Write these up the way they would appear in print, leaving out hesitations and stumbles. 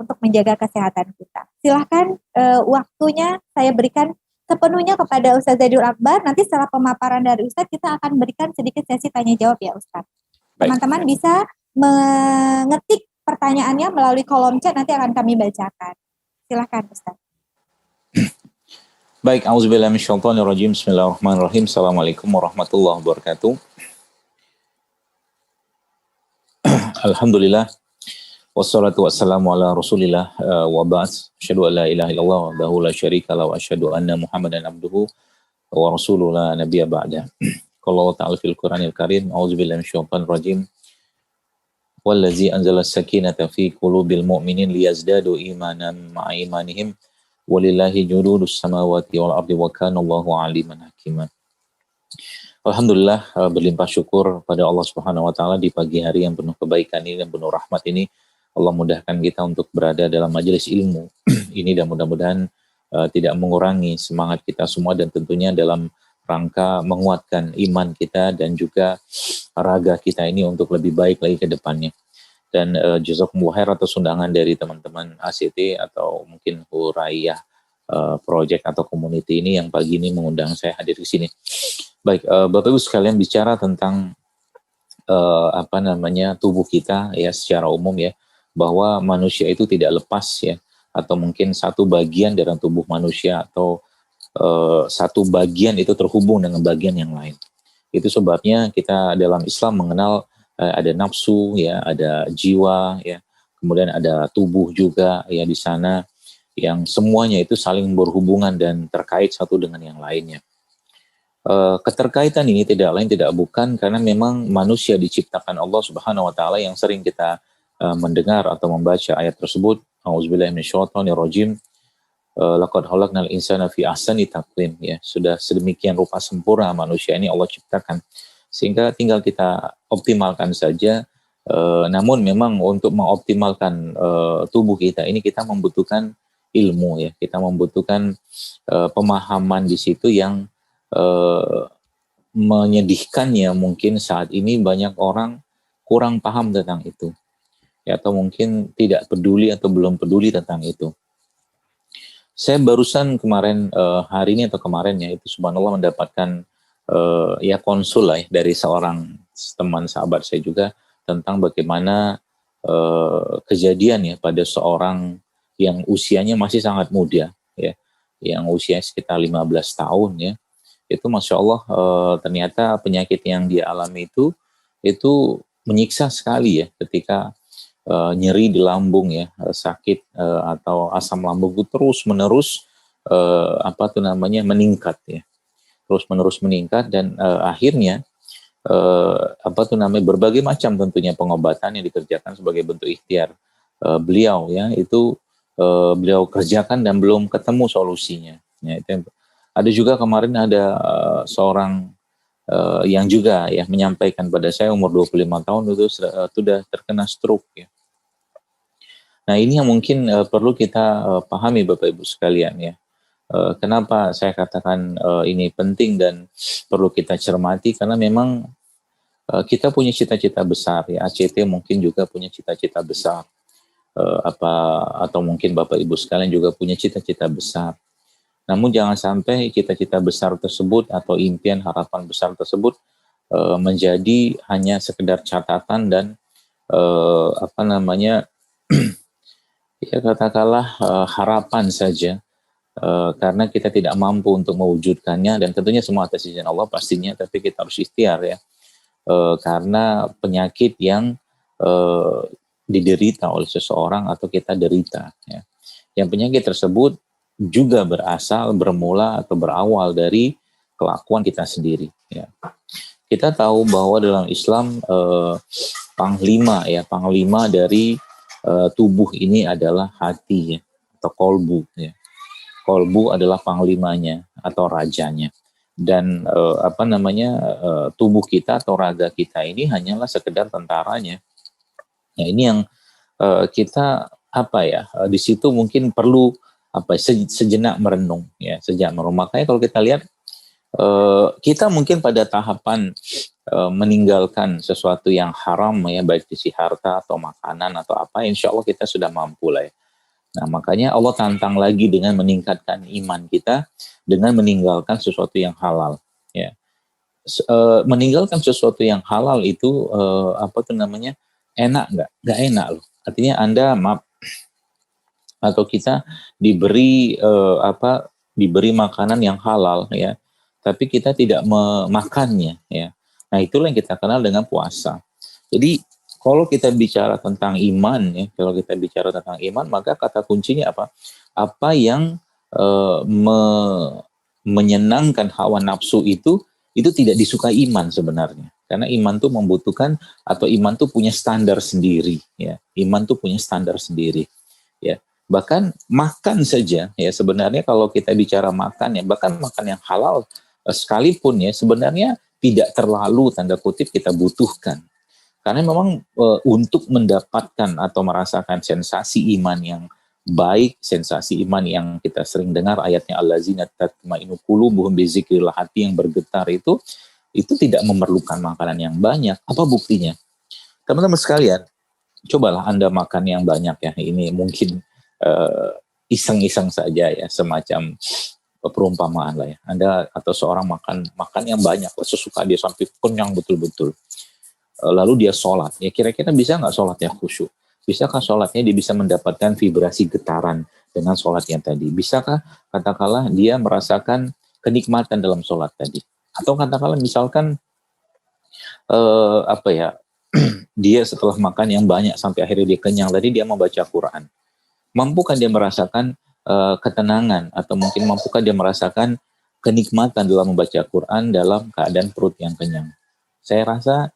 untuk menjaga kesehatan kita. Silahkan waktunya saya berikan sepenuhnya kepada Ustaz Zaidul Akbar. Nanti setelah pemaparan dari Ustaz, kita akan berikan sedikit sesi tanya jawab ya Ustaz. Teman-teman bisa mengetik pertanyaannya melalui kolom chat, nanti akan kami bacakan. Silahkan Ustaz. Baik, auzubillahi minasyaitonirrajim. Bismillahirrahmanirrahim. Assalamualaikum warahmatullahi wabarakatuh. Alhamdulillah. Wassalatu wassalamu ala Rasulillah wa ba'd. Asyhadu an la ilaha illallah wahdahu la syarika lahu wa asyhadu anna Muhammadan abduhu wa rasuluhu la nabiyya ba'da. Qala Allah ta'ala fil Qur'anil Karim, auzubillahi minasyaitonir rajim. Wallazi anzala as-sakinata fi qulubil mu'minin liyazdadu imanan ma'a imanihim. Walillahi jurudus samawati wal ardi wa kana Allahu aliman hakiman. Alhamdulillah, berlimpah syukur pada Allah Subhanahu wa taala di pagi hari yang penuh kebaikan ini dan penuh rahmat ini. Allah mudahkan kita untuk berada dalam majelis ilmu ini dan mudah-mudahan tidak mengurangi semangat kita semua dan tentunya dalam rangka menguatkan iman kita dan juga raga kita ini untuk lebih baik lagi ke depannya. Dan jazakumullah khair atas undangan dari teman-teman ACT atau mungkin Huraiyah project atau community ini yang pagi ini mengundang saya hadir di sini. Baik, Bapak Ibu sekalian, bicara tentang tubuh kita ya secara umum ya, bahwa manusia itu tidak lepas ya, atau mungkin satu bagian dari tubuh manusia atau satu bagian itu terhubung dengan bagian yang lain. Itu sebabnya kita dalam Islam mengenal ada nafsu ya, ada jiwa ya, kemudian ada tubuh juga ya di sana, yang semuanya itu saling berhubungan dan terkait satu dengan yang lainnya. Keterkaitan ini tidak lain tidak bukan karena memang manusia diciptakan Allah Subhanahu wa taala, yang sering kita mendengar atau membaca ayat tersebut. Auzubillahi minasyaitonirrajim. Laqad khalaqnal insana fi ahsani taqwim ya. Sudah sedemikian rupa sempurna manusia ini Allah ciptakan, sehingga tinggal kita optimalkan saja. Namun memang untuk mengoptimalkan tubuh kita ini kita membutuhkan ilmu ya. Kita membutuhkan pemahaman di situ yang menyedihkannya mungkin saat ini banyak orang kurang paham tentang itu ya, atau mungkin tidak peduli atau belum peduli tentang itu. Saya barusan kemarin hari ini atau kemarin ya, itu subhanallah mendapatkan ya konsul lah ya, dari seorang teman sahabat saya juga tentang bagaimana kejadian ya pada seorang yang usianya masih sangat muda ya, yang usianya sekitar 15 tahun ya. Itu Masya Allah ternyata penyakit yang dia alami itu menyiksa sekali ya, ketika nyeri di lambung ya, sakit atau asam lambung itu terus menerus meningkat ya, terus menerus meningkat, dan akhirnya berbagai macam tentunya pengobatan yang dikerjakan sebagai bentuk ikhtiar beliau ya, itu beliau kerjakan dan belum ketemu solusinya ya. Itu ada juga kemarin ada seorang yang juga ya menyampaikan pada saya, umur 25 tahun itu sudah terkena stroke ya. Nah, ini yang mungkin perlu kita pahami Bapak Ibu sekalian ya. Kenapa saya katakan ini penting dan perlu kita cermati, karena memang kita punya cita-cita besar ya. ACT mungkin juga punya cita-cita besar. Atau mungkin Bapak Ibu sekalian juga punya cita-cita besar. Namun jangan sampai cita-cita besar tersebut atau impian harapan besar tersebut menjadi hanya sekedar catatan dan ya katakanlah harapan saja, karena kita tidak mampu untuk mewujudkannya, dan tentunya semua atas izin Allah pastinya, tapi kita harus ikhtiar ya, karena penyakit yang diderita oleh seseorang atau kita derita ya. Yang penyakit tersebut juga bermula atau berawal dari kelakuan kita sendiri ya. Kita tahu bahwa dalam Islam panglima dari tubuh ini adalah hati ya, atau kolbu ya. Kolbu adalah panglimanya atau rajanya, dan tubuh kita atau raga kita ini hanyalah sekedar tentaranya ya. Ini yang kita di situ mungkin perlu sejenak merenung ya, makanya kalau kita lihat kita mungkin pada tahapan meninggalkan sesuatu yang haram ya, baik di sisi harta atau makanan atau apa, insya Allah kita sudah mampu lah ya. Nah, makanya Allah tantang lagi dengan meningkatkan iman kita dengan meninggalkan sesuatu yang halal. Ya, meninggalkan sesuatu yang halal itu apa tuh namanya, enak nggak? Nggak enak loh. Artinya Anda maaf atau kita diberi diberi makanan yang halal ya, tapi kita tidak memakannya ya. Nah, itulah yang kita kenal dengan puasa. Jadi kalau kita bicara tentang iman ya, kalau kita bicara tentang iman, maka kata kuncinya apa? Apa yang menyenangkan hawa nafsu itu tidak disukai iman sebenarnya. Karena iman tuh membutuhkan, atau iman tuh punya standar sendiri ya. Iman tuh punya standar sendiri ya. Bahkan makan saja ya, sebenarnya kalau kita bicara makan ya, bahkan makan yang halal sekalipun ya, sebenarnya tidak terlalu tanda kutip kita butuhkan. Karena memang untuk mendapatkan atau merasakan sensasi iman yang baik, sensasi iman yang kita sering dengar ayatnya allazina tatma'innu qulubuhum bizikrillah, hati yang bergetar itu tidak memerlukan makanan yang banyak. Apa buktinya? Teman-teman sekalian, cobalah Anda makan yang banyak ya. Ini mungkin iseng-iseng saja ya, semacam perumpamaan lah ya. Anda atau seorang makan yang banyak, sesuka dia sampai kenyang betul-betul. Lalu dia sholat, ya kira-kira bisa nggak sholatnya khusyuk? Bisakah sholatnya dia bisa mendapatkan vibrasi getaran dengan sholat yang tadi? Bisakah katakanlah dia merasakan kenikmatan dalam sholat tadi? Atau katakanlah misalkan dia setelah makan yang banyak sampai akhirnya dia kenyang, tadi dia membaca Quran. Mampukah dia merasakan ketenangan, atau mungkin mampukah dia merasakan kenikmatan dalam membaca Quran dalam keadaan perut yang kenyang? Saya rasa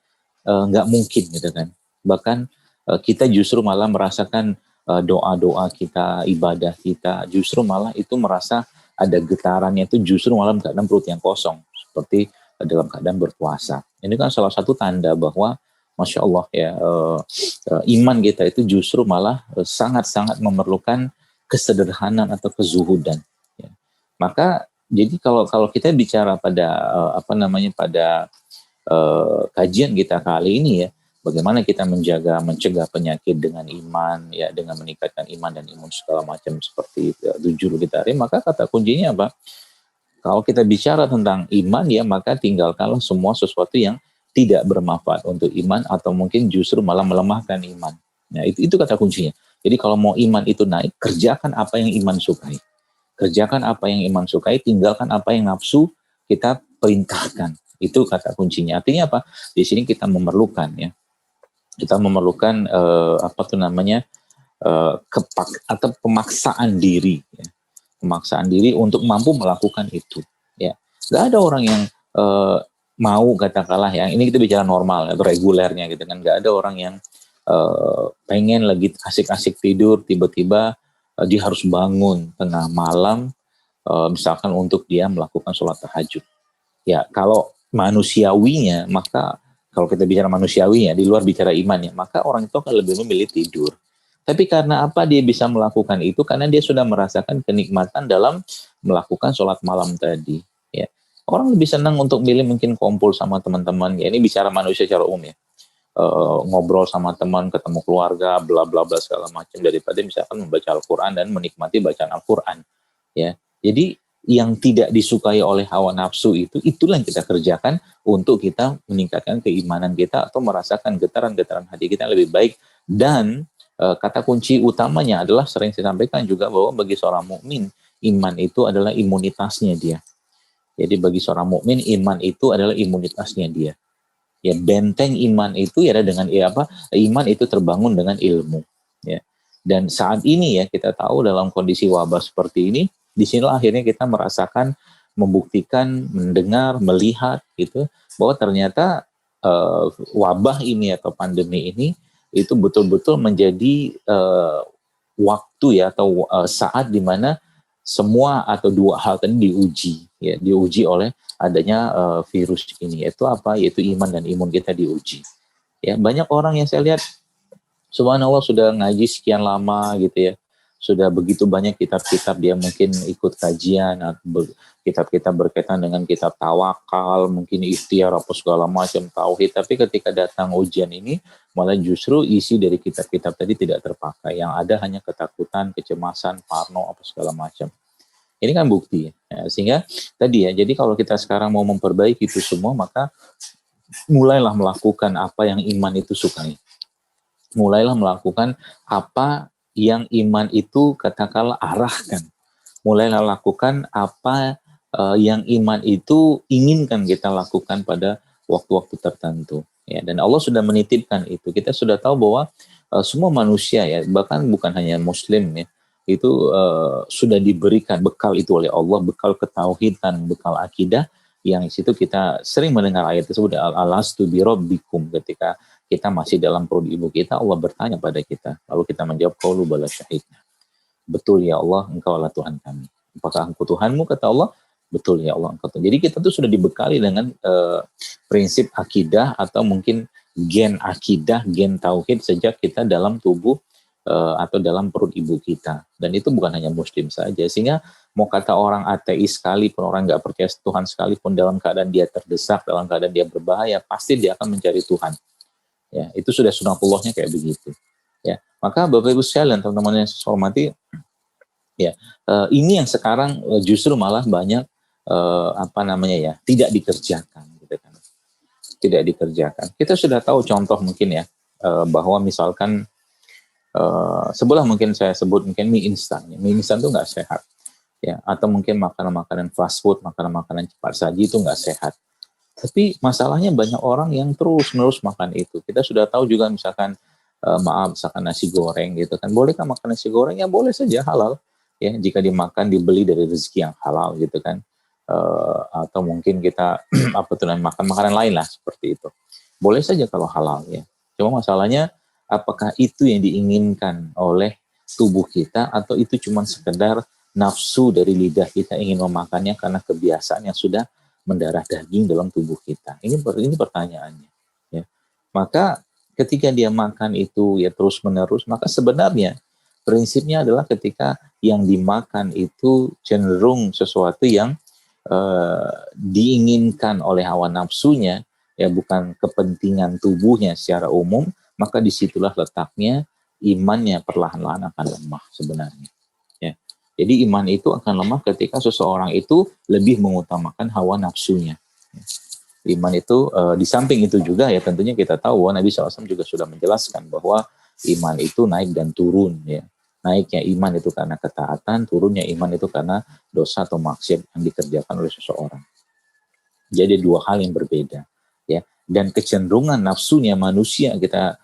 nggak mungkin gitu kan. Bahkan kita justru malah merasakan doa-doa kita, ibadah kita, justru malah itu merasa ada getarannya itu justru malah dalam keadaan perut yang kosong, seperti dalam keadaan berpuasa. Ini kan salah satu tanda bahwa Masya Allah ya, iman kita itu justru malah sangat-sangat memerlukan kesederhanaan atau kezuhudan. Ya. Maka jadi kalau kita bicara pada pada kajian kita kali ini ya, bagaimana kita mencegah penyakit dengan iman ya, dengan meningkatkan iman dan imun segala macam seperti tujuh kita hari, maka kata kuncinya apa? Kalau kita bicara tentang iman ya, maka tinggalkanlah semua sesuatu yang tidak bermanfaat untuk iman atau mungkin justru malah melemahkan iman. Nah, itu kata kuncinya. Jadi kalau mau iman itu naik, kerjakan apa yang iman sukai. Kerjakan apa yang iman sukai, tinggalkan apa yang nafsu kita perintahkan. Itu kata kuncinya. Artinya apa? Di sini kita memerlukan ya. Kita memerlukan atau pemaksaan diri ya. Pemaksaan diri untuk mampu melakukan itu ya. Gak ada orang yang mau katakanlah ya, ini kita bicara normal atau regulernya gitu kan, nggak ada orang yang pengen lagi asik-asik tidur tiba-tiba dia harus bangun tengah malam misalkan untuk dia melakukan sholat tahajud. Ya kalau manusiawinya, maka kalau kita bicara manusiawinya di luar bicara imannya, maka orang itu akan lebih memilih tidur. Tapi karena apa dia bisa melakukan itu? Karena dia sudah merasakan kenikmatan dalam melakukan sholat malam tadi. Ya. Orang lebih senang untuk milih mungkin kumpul sama teman-teman. Ya, ini bicara manusia secara umum ya. Ngobrol sama teman, ketemu keluarga, bla bla bla segala macam, daripada misalkan membaca Al-Quran dan menikmati bacaan Al-Quran. Ya. Jadi yang tidak disukai oleh hawa nafsu itulah yang kita kerjakan untuk kita meningkatkan keimanan kita atau merasakan getaran-getaran hati kita yang lebih baik. Dan kata kunci utamanya adalah sering saya sampaikan juga bahwa bagi seorang mukmin, iman itu adalah imunitasnya dia. Jadi bagi seorang mukmin, iman itu adalah imunitasnya dia. Ya, benteng iman itu ya dengan iman itu terbangun dengan ilmu. Ya. Dan saat ini ya kita tahu dalam kondisi wabah seperti ini, di sinilah akhirnya kita merasakan, membuktikan, mendengar, melihat gitu bahwa ternyata wabah ini atau pandemi ini itu betul-betul menjadi waktu ya atau saat di mana semua atau dua hal tadi diuji oleh adanya virus ini, yaitu apa? Yaitu iman dan imun kita diuji. Ya, banyak orang yang saya lihat subhanallah sudah ngaji sekian lama gitu ya. Sudah begitu banyak kitab-kitab dia mungkin ikut kajian, kitab-kitab berkaitan dengan kitab tawakal, mungkin ikhtiar apa segala macam tauhid, tapi ketika datang ujian ini malah justru isi dari kitab-kitab tadi tidak terpakai, yang ada hanya ketakutan, kecemasan, parno apa segala macam. Ini kan bukti ya. Sehingga tadi ya, jadi kalau kita sekarang mau memperbaiki itu semua, maka mulailah melakukan apa yang iman itu sukai. Mulailah melakukan apa yang iman itu katakanlah arahkan. Mulailah lakukan apa yang iman itu inginkan kita lakukan pada waktu-waktu tertentu. Ya, dan Allah sudah menitipkan itu. Kita sudah tahu bahwa semua manusia ya, bahkan bukan hanya Muslim ya, itu sudah diberikan bekal itu oleh Allah, bekal ketauhidan, bekal akidah, yang di situ kita sering mendengar ayat tersebut, alastu birabbikum, ketika kita masih dalam perut ibu kita, Allah bertanya pada kita, lalu kita menjawab qaulu bala syahidna. Betul ya Allah, engkau adalah Tuhan kami. Apakah engkau Tuhanmu? Kata Allah, betul ya Allah, engkau Tuhan. Jadi kita tuh sudah dibekali dengan prinsip akidah atau mungkin gen akidah, gen tauhid sejak kita dalam tubuh atau dalam perut ibu kita. Dan itu bukan hanya Muslim saja. Sehingga mau kata orang ateis sekalipun, orang nggak percaya Tuhan sekalipun, dalam keadaan dia terdesak, dalam keadaan dia berbahaya, pasti dia akan mencari Tuhan. Ya, itu sudah sunatullahnya kayak begitu. Ya, maka Bapak Ibu sekalian, teman-teman yang saya hormati, ya, ini yang sekarang justru malah banyak tidak dikerjakan, gitu kan. Tidak dikerjakan. Kita sudah tahu contoh mungkin ya, bahwa misalkan sebelah mungkin saya sebut mungkin mie instan. Mie instan itu nggak sehat, ya. Atau mungkin makanan-makanan fast food, makanan-makanan cepat saji itu nggak sehat. Tapi masalahnya banyak orang yang terus-menerus makan itu. Kita sudah tahu juga misalkan misalkan nasi goreng gitu kan. Bolehkah makan nasi goreng? Ya boleh saja, halal. Ya, jika dimakan dibeli dari rezeki yang halal gitu kan. Atau mungkin kita makan makanan lain lah seperti itu. Boleh saja kalau halal ya. Cuma masalahnya apakah itu yang diinginkan oleh tubuh kita atau itu cuma sekedar nafsu dari lidah kita ingin memakannya karena kebiasaan yang sudah mendarah daging dalam tubuh kita. Ini pertanyaannya. Ya. Maka ketika dia makan itu ya terus-menerus, maka sebenarnya prinsipnya adalah ketika yang dimakan itu cenderung sesuatu yang diinginkan oleh hawa nafsunya, ya bukan kepentingan tubuhnya secara umum, maka disitulah letaknya imannya perlahan-lahan akan lemah sebenarnya. Ya. Jadi iman itu akan lemah ketika seseorang itu lebih mengutamakan hawa nafsunya. Ya. Iman itu di samping itu juga ya tentunya kita tahu bahwa Nabi SAW juga sudah menjelaskan bahwa iman itu naik dan turun ya. Naiknya iman itu karena ketaatan, turunnya iman itu karena dosa atau maksiat yang dikerjakan oleh seseorang. Jadi dua hal yang berbeda ya. Dan kecenderungan nafsunya manusia kita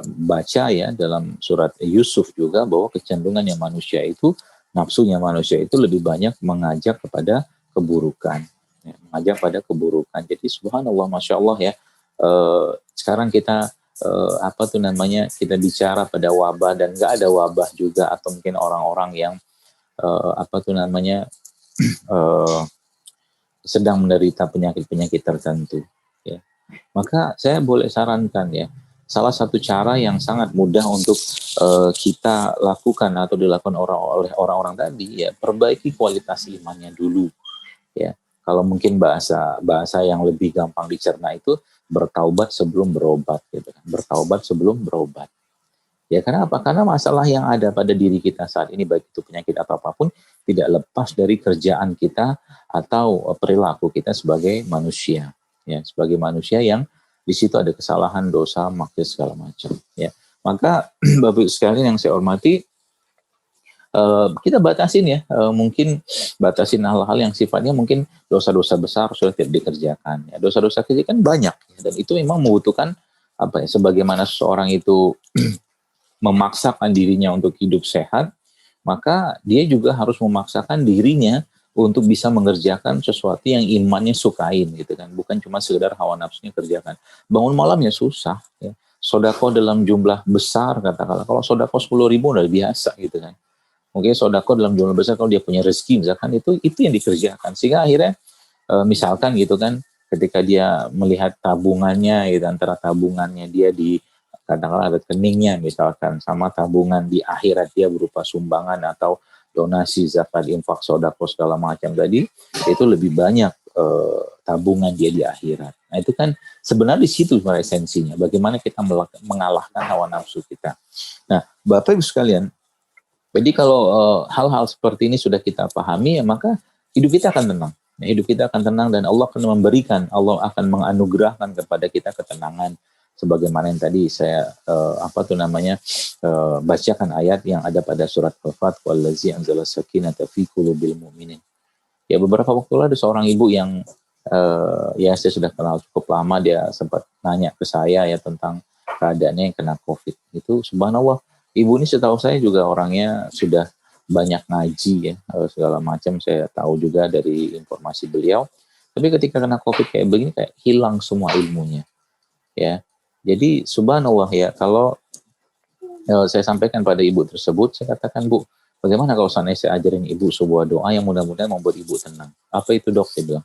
baca ya dalam surat Yusuf juga bahwa kecenderungannya manusia itu, nafsunya manusia itu lebih banyak mengajak kepada keburukan. Ya, mengajak pada keburukan. Jadi subhanallah, masya Allah ya. Sekarang kita kita bicara pada wabah dan nggak ada wabah juga, atau mungkin orang-orang yang sedang menderita penyakit-penyakit tertentu. Ya. Maka saya boleh sarankan ya, salah satu cara yang sangat mudah untuk kita lakukan atau dilakukan oleh orang-orang tadi ya, perbaiki kualitas imannya dulu. Ya. Kalau mungkin bahasa yang lebih gampang dicerna itu bertaubat sebelum berobat, gitu kan. Bertaubat sebelum berobat. Ya, karena apa? Karena masalah yang ada pada diri kita saat ini, baik itu penyakit atau apapun, tidak lepas dari kerjaan kita atau perilaku kita sebagai manusia. Ya, sebagai manusia yang di situ ada kesalahan, dosa, maksiat segala macam. Ya, maka Bapak sekalian yang saya hormati, kita batasin ya, mungkin batasin hal-hal yang sifatnya mungkin dosa-dosa besar sudah tidak dikerjakan. Ya, dosa-dosa kecil kan banyak ya, dan itu memang membutuhkan sebagaimana seseorang itu memaksakan dirinya untuk hidup sehat, maka dia juga harus memaksakan dirinya untuk bisa mengerjakan sesuatu yang imannya sukain gitu kan, bukan cuma sekedar hawa nafsunya kerjakan. Bangun malamnya susah ya. Sodako dalam jumlah besar katakanlah, kalau sodako 10.000 udah biasa gitu kan. Mungkin sodako dalam jumlah besar kalau dia punya rezeki misalkan, itu yang dikerjakan, sehingga akhirnya misalkan gitu kan, ketika dia melihat tabungannya gitu, antara tabungannya dia di katakanlah rekeningnya misalkan sama tabungan di akhirat dia berupa sumbangan atau donasi, zakat, infak, sodako segala macam tadi, itu lebih banyak tabungan dia di akhirat. Nah itu kan sebenarnya di situ esensinya, bagaimana kita mengalahkan hawa nafsu kita. Nah Bapak Ibu sekalian, jadi kalau hal-hal seperti ini sudah kita pahami, ya maka hidup kita akan tenang. Ya, hidup kita akan tenang dan Allah akan memberikan, Allah akan menganugerahkan kepada kita ketenangan. Sebagaimana yang tadi saya bacakan ayat yang ada pada surat Al-Fat, wallazi anzala sakinata fi qulubil mu'minin. Ya beberapa waktu lalu ada seorang ibu yang ya saya sudah kenal cukup lama, dia sempat nanya ke saya ya tentang keadaannya yang kena COVID. Itu subhanallah, ibu ini setahu saya juga orangnya sudah banyak ngaji ya, segala macam saya tahu juga dari informasi beliau. Tapi ketika kena COVID kayak begini, kayak hilang semua ilmunya. Ya, jadi subhanallah ya, kalau saya sampaikan pada ibu tersebut, saya katakan, Bu, bagaimana kalau saya ajarin ibu sebuah doa yang mudah-mudahan membuat ibu tenang? Apa itu, Dok? Saya bilang,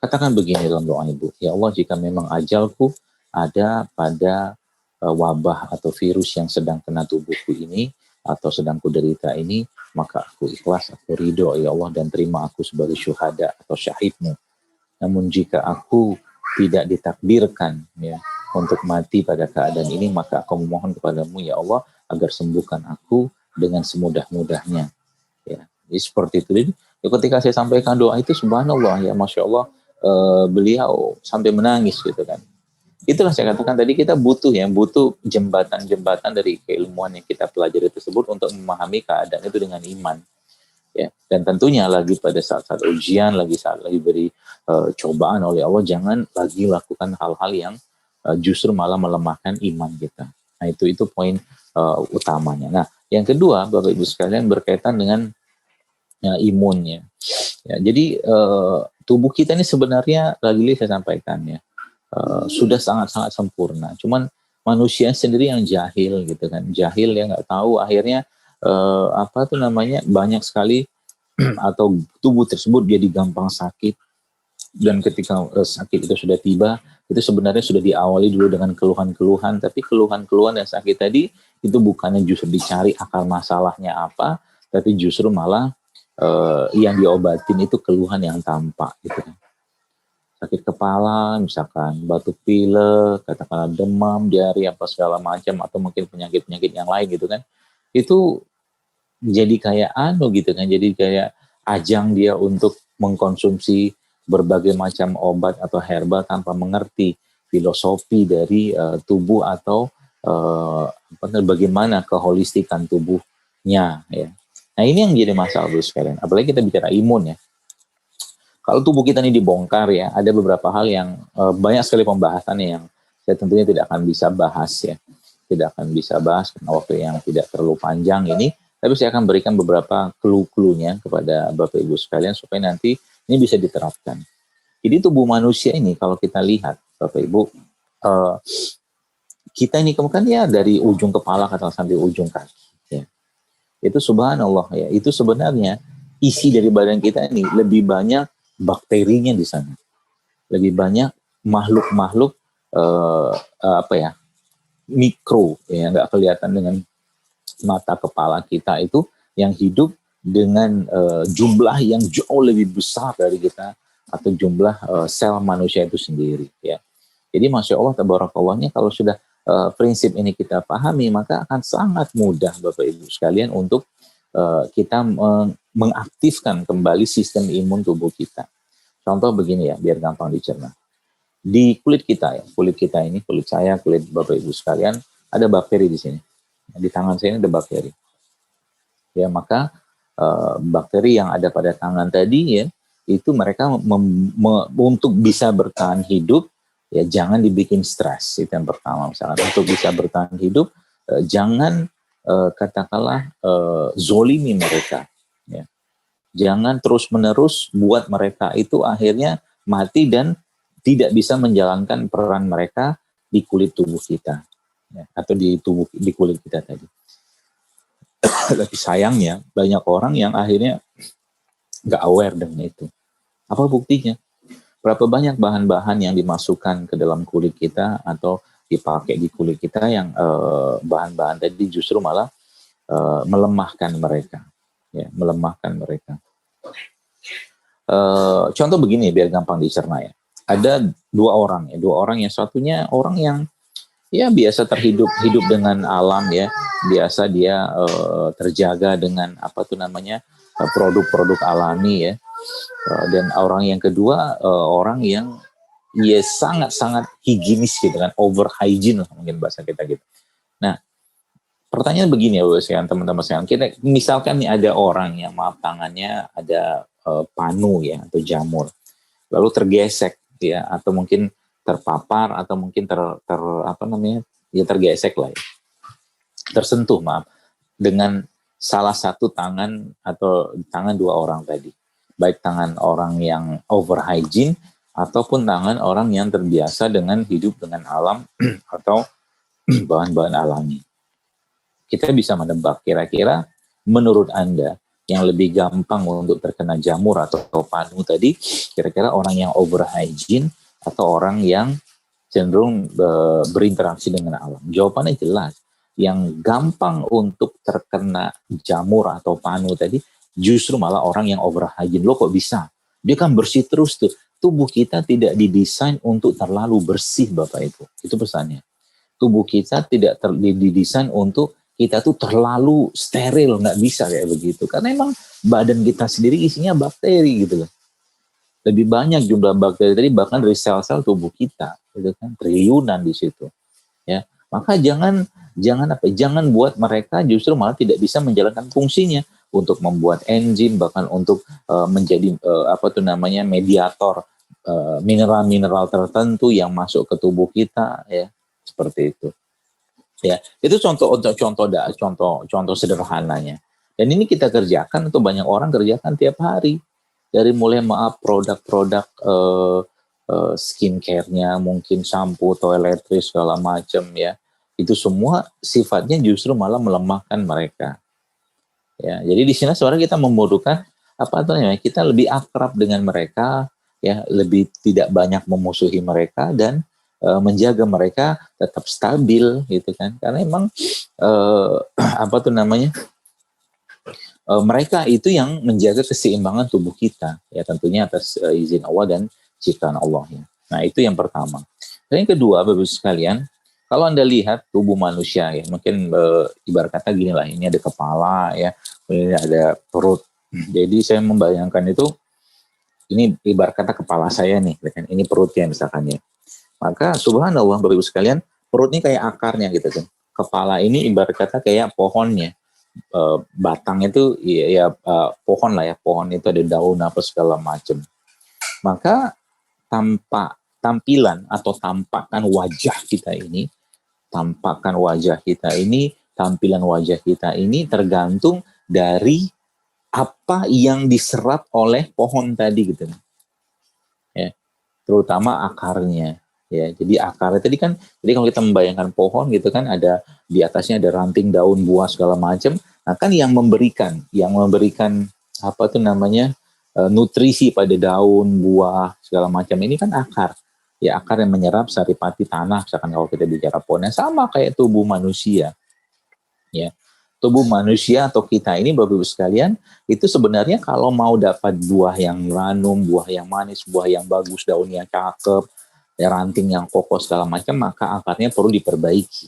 katakan begini dalam doa ibu, ya Allah, jika memang ajalku ada pada wabah atau virus yang sedang kena tubuhku ini, atau sedang kuderita ini, maka aku ikhlas, aku ridho ya Allah, dan terima aku sebagai syuhada atau syahidmu. Namun jika aku tidak ditakdirkan ya untuk mati pada keadaan ini, maka aku memohon kepadamu ya Allah agar sembuhkan aku dengan semudah-mudahnya. Ya, jadi seperti itu. Jadi ketika saya sampaikan doa itu, subhanallah ya, masya Allah, beliau sampai menangis gitu kan. Itulah saya katakan tadi, kita butuh jembatan-jembatan dari keilmuan yang kita pelajari tersebut untuk memahami keadaan itu dengan iman. Ya, dan tentunya lagi pada saat-saat ujian, saat lagi beri cobaan oleh Allah, jangan lagi lakukan hal-hal yang justru malah melemahkan iman kita. Nah itu poin utamanya. Nah yang kedua Bapak Ibu sekalian berkaitan dengan imunnya. Ya, jadi tubuh kita ini sebenarnya lagi saya sampaikan ya, sudah sangat-sangat sempurna. Cuman manusia sendiri yang jahil gitu kan, jahil ya, nggak tahu, akhirnya banyak sekali atau tubuh tersebut jadi gampang sakit, dan ketika sakit itu sudah tiba, itu sebenarnya sudah diawali dulu dengan keluhan-keluhan, tapi keluhan-keluhan dan sakit tadi itu bukannya justru dicari akar masalahnya apa, tapi justru malah yang diobatin itu keluhan yang tampak gitu kan. Sakit kepala misalkan, batuk pilek, katakanlah demam, diare, apa segala macam, atau mungkin penyakit-penyakit yang lain gitu kan. Itu jadi kayak gitu kan, jadi kayak ajang dia untuk mengkonsumsi berbagai macam obat atau herbal tanpa mengerti filosofi dari tubuh atau bagaimana keholistikan tubuhnya ya. Nah ini yang jadi masalah dulu sekalian, apalagi kita bicara imun ya. Kalau tubuh kita ini dibongkar ya, ada beberapa hal yang banyak sekali pembahasannya yang saya tentunya tidak akan bisa bahas ya, tidak akan bisa bahas karena waktu yang tidak terlalu panjang ini. Tapi saya akan berikan beberapa clue-cluenya kepada Bapak Ibu sekalian supaya nanti ini bisa diterapkan. Jadi tubuh manusia ini kalau kita lihat Bapak Ibu, kita ini kan ya dari ujung kepala sampai ujung kaki. Ya. Itu subhanallah ya, itu sebenarnya isi dari badan kita ini lebih banyak bakterinya di sana, lebih banyak makhluk-makhluk mikro ya, nggak kelihatan dengan mata kepala kita itu, yang hidup dengan jumlah yang jauh lebih besar dari kita atau jumlah sel manusia itu sendiri ya. Jadi masya Allah tabarakallahnya, kalau sudah prinsip ini kita pahami, maka akan sangat mudah Bapak Ibu sekalian untuk kita mengaktifkan kembali sistem imun tubuh kita. Contoh begini ya, biar gampang dicerna. Di kulit kita ya, kulit saya, kulit Bapak Ibu sekalian, ada bakteri di sini. Di tangan saya ini ada bakteri. Ya, maka bakteri yang ada pada tangan tadi ya, itu mereka untuk bisa bertahan hidup ya, jangan dibikin stres. Itu yang pertama. Misalnya untuk bisa bertahan hidup, jangan katakanlah zolimi mereka ya. Jangan terus-menerus buat mereka itu akhirnya mati dan tidak bisa menjalankan peran mereka di kulit tubuh kita ya, atau di kulit kita tadi. Tapi sayangnya banyak orang yang akhirnya nggak aware dengan itu. Apa buktinya? Berapa banyak bahan-bahan yang dimasukkan ke dalam kulit kita atau dipakai di kulit kita yang bahan-bahan tadi justru malah melemahkan mereka. ya, melemahkan mereka. Contoh begini biar gampang dicerna ya. Ada dua orang yang satunya orang yang ya biasa hidup dengan alam ya, biasa dia terjaga dengan apa tuh namanya produk-produk alami ya. Dan orang yang kedua orang yang ya sangat-sangat higienis gitu kan, over hygiene lah mungkin bahasa kita gitu. Nah, pertanyaan begini ya Bapak sekalian, teman-teman sekalian. Kita misalkan nih ada orang yang maaf tangannya ada panu ya atau jamur, lalu tergesek ya, atau mungkin terpapar atau mungkin apa namanya ya tergesek lah ya. Tersentuh maaf dengan salah satu tangan atau tangan dua orang tadi, baik tangan orang yang over hygiene ataupun tangan orang yang terbiasa dengan hidup dengan alam atau bahan-bahan alami. Kita bisa menebak kira-kira menurut Anda yang lebih gampang untuk terkena jamur atau panu tadi, kira-kira orang yang over hygiene atau orang yang cenderung berinteraksi dengan alam? Jawabannya jelas. Yang gampang untuk terkena jamur atau panu tadi justru malah orang yang over hygiene. Loh kok bisa? Dia kan bersih terus tuh. Tubuh kita tidak didesain untuk terlalu bersih, Bapak Ibu. Itu pesannya. Tubuh kita tidak didesain untuk kita tuh terlalu steril, nggak bisa kayak begitu. Karena emang badan kita sendiri isinya bakteri gitu loh. Lebih banyak jumlah bakteri tadi bahkan dari sel-sel tubuh kita, gitu kan, triliunan di situ. Ya, maka jangan buat mereka justru malah tidak bisa menjalankan fungsinya untuk membuat enzim, bahkan untuk menjadi apa tuh namanya mediator mineral-mineral tertentu yang masuk ke tubuh kita, ya seperti itu. Ya, itu contoh sederhananya. Dan ini kita kerjakan atau banyak orang kerjakan tiap hari. Dari mulai produk-produk skincare-nya, mungkin shampoo, toiletries segala macam ya. Itu semua sifatnya justru malah melemahkan mereka. Ya, jadi di sini sebenarnya kita membutuhkan apa namanya? Kita lebih akrab dengan mereka, ya, lebih tidak banyak memusuhi mereka dan menjaga mereka tetap stabil gitu kan, karena emang apa tuh namanya mereka itu yang menjaga keseimbangan tubuh kita ya, tentunya atas izin Allah dan ciptaan Allah ya. Nah itu yang pertama. Dan yang kedua Bapak-Ibu sekalian, kalau Anda lihat tubuh manusia ya, mungkin ibarat kata gini lah, ini ada kepala ya, ini ada perut. Jadi saya membayangkan itu, ini ibarat kata kepala saya nih, ini perutnya misalkan ya. Maka subhanallah Bapak Ibu sekalian, perut ini kayak akarnya gitu kan. Kepala ini ibarat kata kayak pohonnya. Batang itu ya pohon lah ya. Pohon itu ada daun apa segala macam. Maka tampilan atau tampakkan wajah kita ini, tampilan wajah kita ini tergantung dari apa yang diserap oleh pohon tadi gitu. Ya, terutama akarnya. Ya, jadi akarnya tadi kan, jadi kalau kita membayangkan pohon gitu kan, ada di atasnya ada ranting, daun, buah segala macam. Nah kan yang memberikan apa tuh namanya nutrisi pada daun, buah segala macam ini kan akar. Ya akar yang menyerap saripati tanah. Misalkan kalau kita bicara pohonnya sama kayak tubuh manusia. Ya, tubuh manusia atau kita ini Bapak Ibu sekalian itu sebenarnya kalau mau dapat buah yang ranum, buah yang manis, buah yang bagus, daun yang cakep, ranting yang kokoh segala macam, maka akarnya perlu diperbaiki.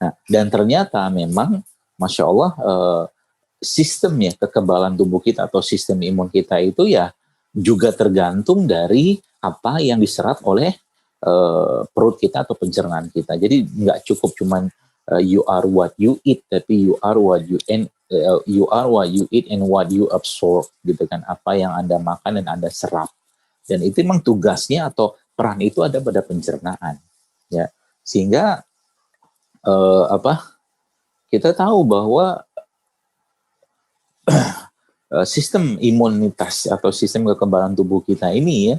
Nah, dan ternyata memang, Masya Allah, sistem ya kekebalan tubuh kita atau sistem imun kita itu ya juga tergantung dari apa yang diserap oleh perut kita atau pencernaan kita. Jadi nggak cukup cuman you are what you eat, tapi you are what you eat and what you absorb, gitu kan, apa yang Anda makan dan Anda serap. Dan itu memang tugasnya atau peran itu ada pada pencernaan, ya, sehingga kita tahu bahwa sistem imunitas atau sistem kekebalan tubuh kita ini ya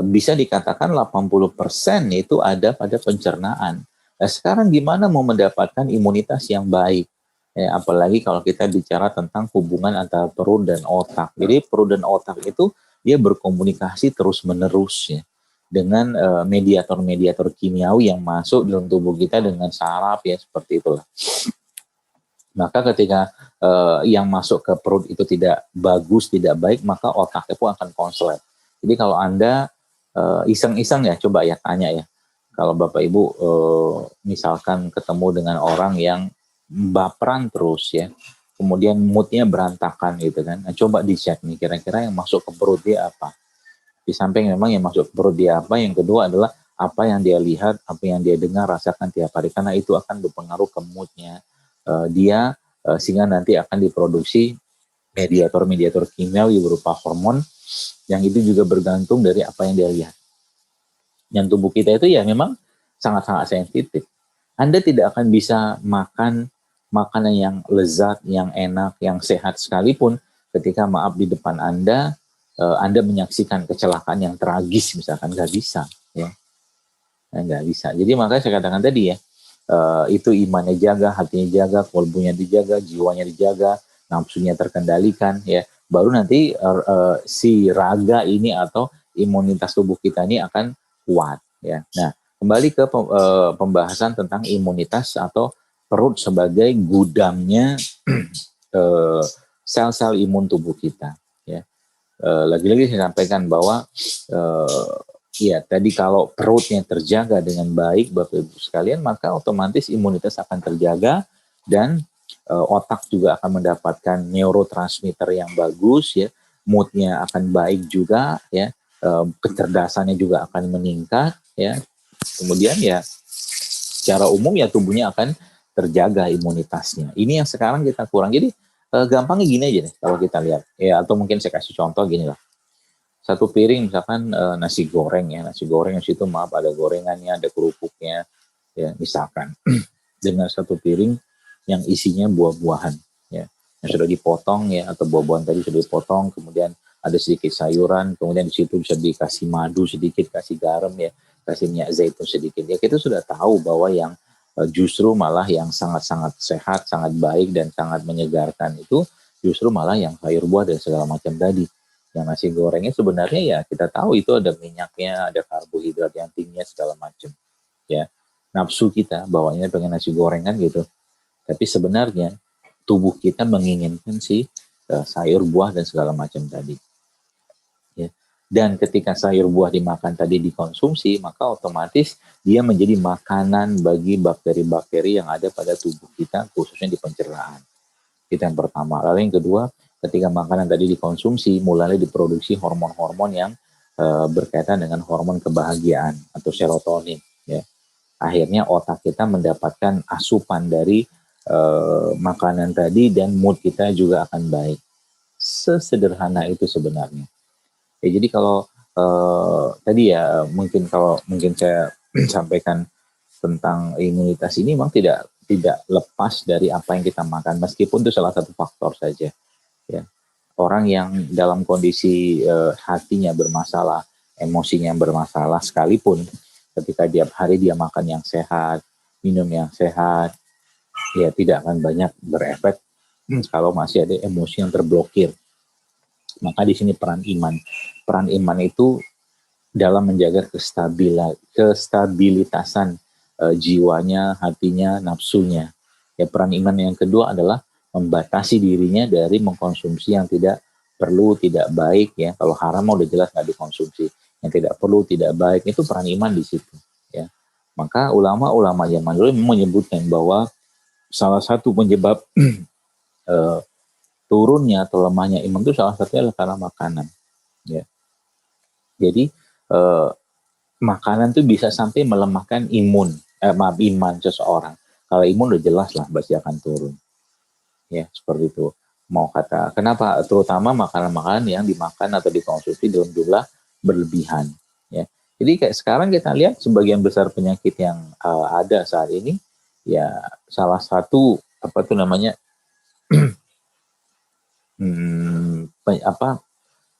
bisa dikatakan 80% itu ada pada pencernaan. Nah, sekarang gimana mau mendapatkan imunitas yang baik? Ya, apalagi kalau kita bicara tentang hubungan antara perut dan otak. Jadi perut dan otak itu dia berkomunikasi terus-menerus ya, dengan mediator-mediator kimiawi yang masuk dalam tubuh kita dengan saraf ya, seperti itulah. Maka ketika yang masuk ke perut itu tidak bagus, tidak baik, maka otaknya pun akan konslet. Jadi kalau Anda iseng-iseng ya, coba ya tanya ya. Kalau Bapak Ibu misalkan ketemu dengan orang yang baperan terus ya, kemudian moodnya berantakan gitu kan. Nah, coba dicek nih kira-kira yang masuk ke perut dia apa. Di samping memang yang masuk ke perut dia apa, yang kedua adalah apa yang dia lihat, apa yang dia dengar, rasakan tiap hari. Karena itu akan berpengaruh ke moodnya dia, sehingga nanti akan diproduksi mediator-mediator kimiawi berupa hormon yang itu juga bergantung dari apa yang dia lihat. Yang tubuh kita itu ya memang sangat-sangat sensitif. Anda tidak akan bisa makan makanan yang lezat, yang enak, yang sehat sekalipun ketika maaf di depan Anda menyaksikan kecelakaan yang tragis misalkan, nggak bisa ya, nggak bisa. Jadi makanya saya katakan tadi ya, itu imannya jaga, hatinya jaga, kolbunya dijaga, jiwanya dijaga, nafsunya terkendalikan ya, baru nanti si raga ini atau imunitas tubuh kita ini akan kuat ya. Nah, kembali ke pembahasan tentang imunitas atau perut sebagai gudangnya sel-sel imun tubuh kita ya. Lagi-lagi saya sampaikan bahwa ya tadi kalau perutnya terjaga dengan baik Bapak Ibu sekalian, maka otomatis imunitas akan terjaga dan otak juga akan mendapatkan neurotransmitter yang bagus ya, moodnya akan baik juga ya, kecerdasannya juga akan meningkat ya. Kemudian ya secara umum ya tubuhnya akan terjaga imunitasnya. Ini yang sekarang kita kurang. Jadi gampangnya gini aja deh kalau kita lihat ya, atau mungkin saya kasih contoh gini lah. Satu piring misalkan nasi goreng ya, nasi goreng di situ maaf ada gorengannya, ada kerupuknya ya misalkan. Dengan satu piring yang isinya buah-buahan ya, yang sudah dipotong ya, atau buah-buahan tadi sudah dipotong, kemudian ada sedikit sayuran, kemudian di situ bisa dikasih madu sedikit, kasih garam ya, kasih minyak zaitun sedikit ya, kita sudah tahu bahwa yang justru malah yang sangat-sangat sehat, sangat baik dan sangat menyegarkan itu justru malah yang sayur buah dan segala macam tadi. Yang nasi gorengnya sebenarnya ya kita tahu itu ada minyaknya, ada karbohidrat yang tingginya segala macam ya. Nafsu kita bawanya pengen nasi goreng kan gitu, tapi sebenarnya tubuh kita menginginkan si sayur buah dan segala macam tadi ya. Dan ketika sayur buah dimakan tadi dikonsumsi, maka otomatis dia menjadi makanan bagi bakteri-bakteri yang ada pada tubuh kita, khususnya di pencernaan. Itu yang pertama. Lalu yang kedua, ketika makanan tadi dikonsumsi, mulai diproduksi hormon-hormon yang berkaitan dengan hormon kebahagiaan atau serotonin. Ya. Akhirnya otak kita mendapatkan asupan dari makanan tadi dan mood kita juga akan baik. Sesederhana itu sebenarnya. Ya, jadi kalau tadi ya mungkin saya sampaikan tentang imunitas ini memang tidak lepas dari apa yang kita makan, meskipun itu salah satu faktor saja ya. Orang yang dalam kondisi hatinya bermasalah, emosinya bermasalah sekalipun, ketika tiap hari dia makan yang sehat, minum yang sehat, ya tidak akan banyak berefek kalau masih ada emosi yang terblokir. Maka di sini peran iman itu dalam menjaga kestabilitasan jiwanya, hatinya, nafsunya. Ya, peran iman yang kedua adalah membatasi dirinya dari mengkonsumsi yang tidak perlu, tidak baik ya. Kalau haram udah jelas nggak dikonsumsi. Yang tidak perlu, tidak baik, itu peran iman di situ ya. Maka ulama-ulama zaman dulu menyebutkan bahwa salah satu penyebab turunnya atau lemahnya iman itu salah satunya adalah karena makanan ya. Jadi makanan itu bisa sampai melemahkan iman seseorang. Kalau imun udah jelas lah pasti akan turun. Ya, seperti itu. Mau kata, kenapa? Terutama makanan-makanan yang dimakan atau dikonsumsi dalam jumlah berlebihan. Ya. Jadi kayak sekarang kita lihat sebagian besar penyakit yang ada saat ini, ya salah satu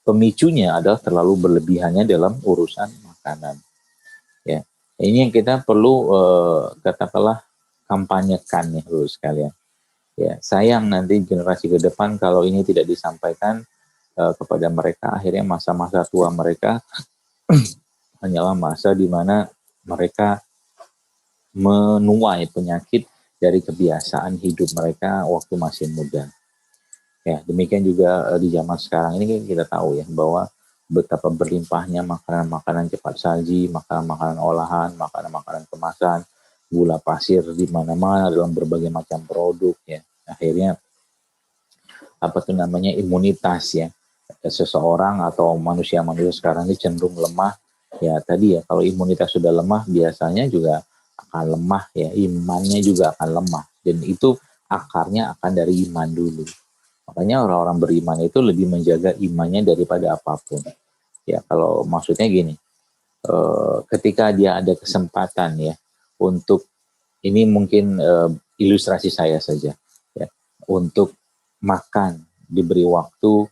pemicunya adalah terlalu berlebihannya dalam urusan makanan. Ya, ini yang kita perlu katakanlah kampanyekan ya dulu sekalian. Ya, sayang nanti generasi ke depan kalau ini tidak disampaikan kepada mereka, akhirnya masa-masa tua mereka hanyalah masa di mana mereka menuai penyakit dari kebiasaan hidup mereka waktu masih muda. Ya, demikian juga di zaman sekarang ini kita tahu ya bahwa betapa berlimpahnya makanan-makanan cepat saji, makanan-makanan olahan, makanan-makanan kemasan, gula pasir di mana-mana dalam berbagai macam produk ya. Akhirnya imunitas ya seseorang atau manusia-manusia sekarang ini cenderung lemah. Ya tadi ya, kalau imunitas sudah lemah biasanya juga akan lemah ya, imannya juga akan lemah, dan itu akarnya akan dari iman dulu. Makanya orang-orang beriman itu lebih menjaga imannya daripada apapun. Ya kalau maksudnya gini, ketika dia ada kesempatan ya untuk, ini mungkin ilustrasi saya saja ya, untuk makan diberi waktu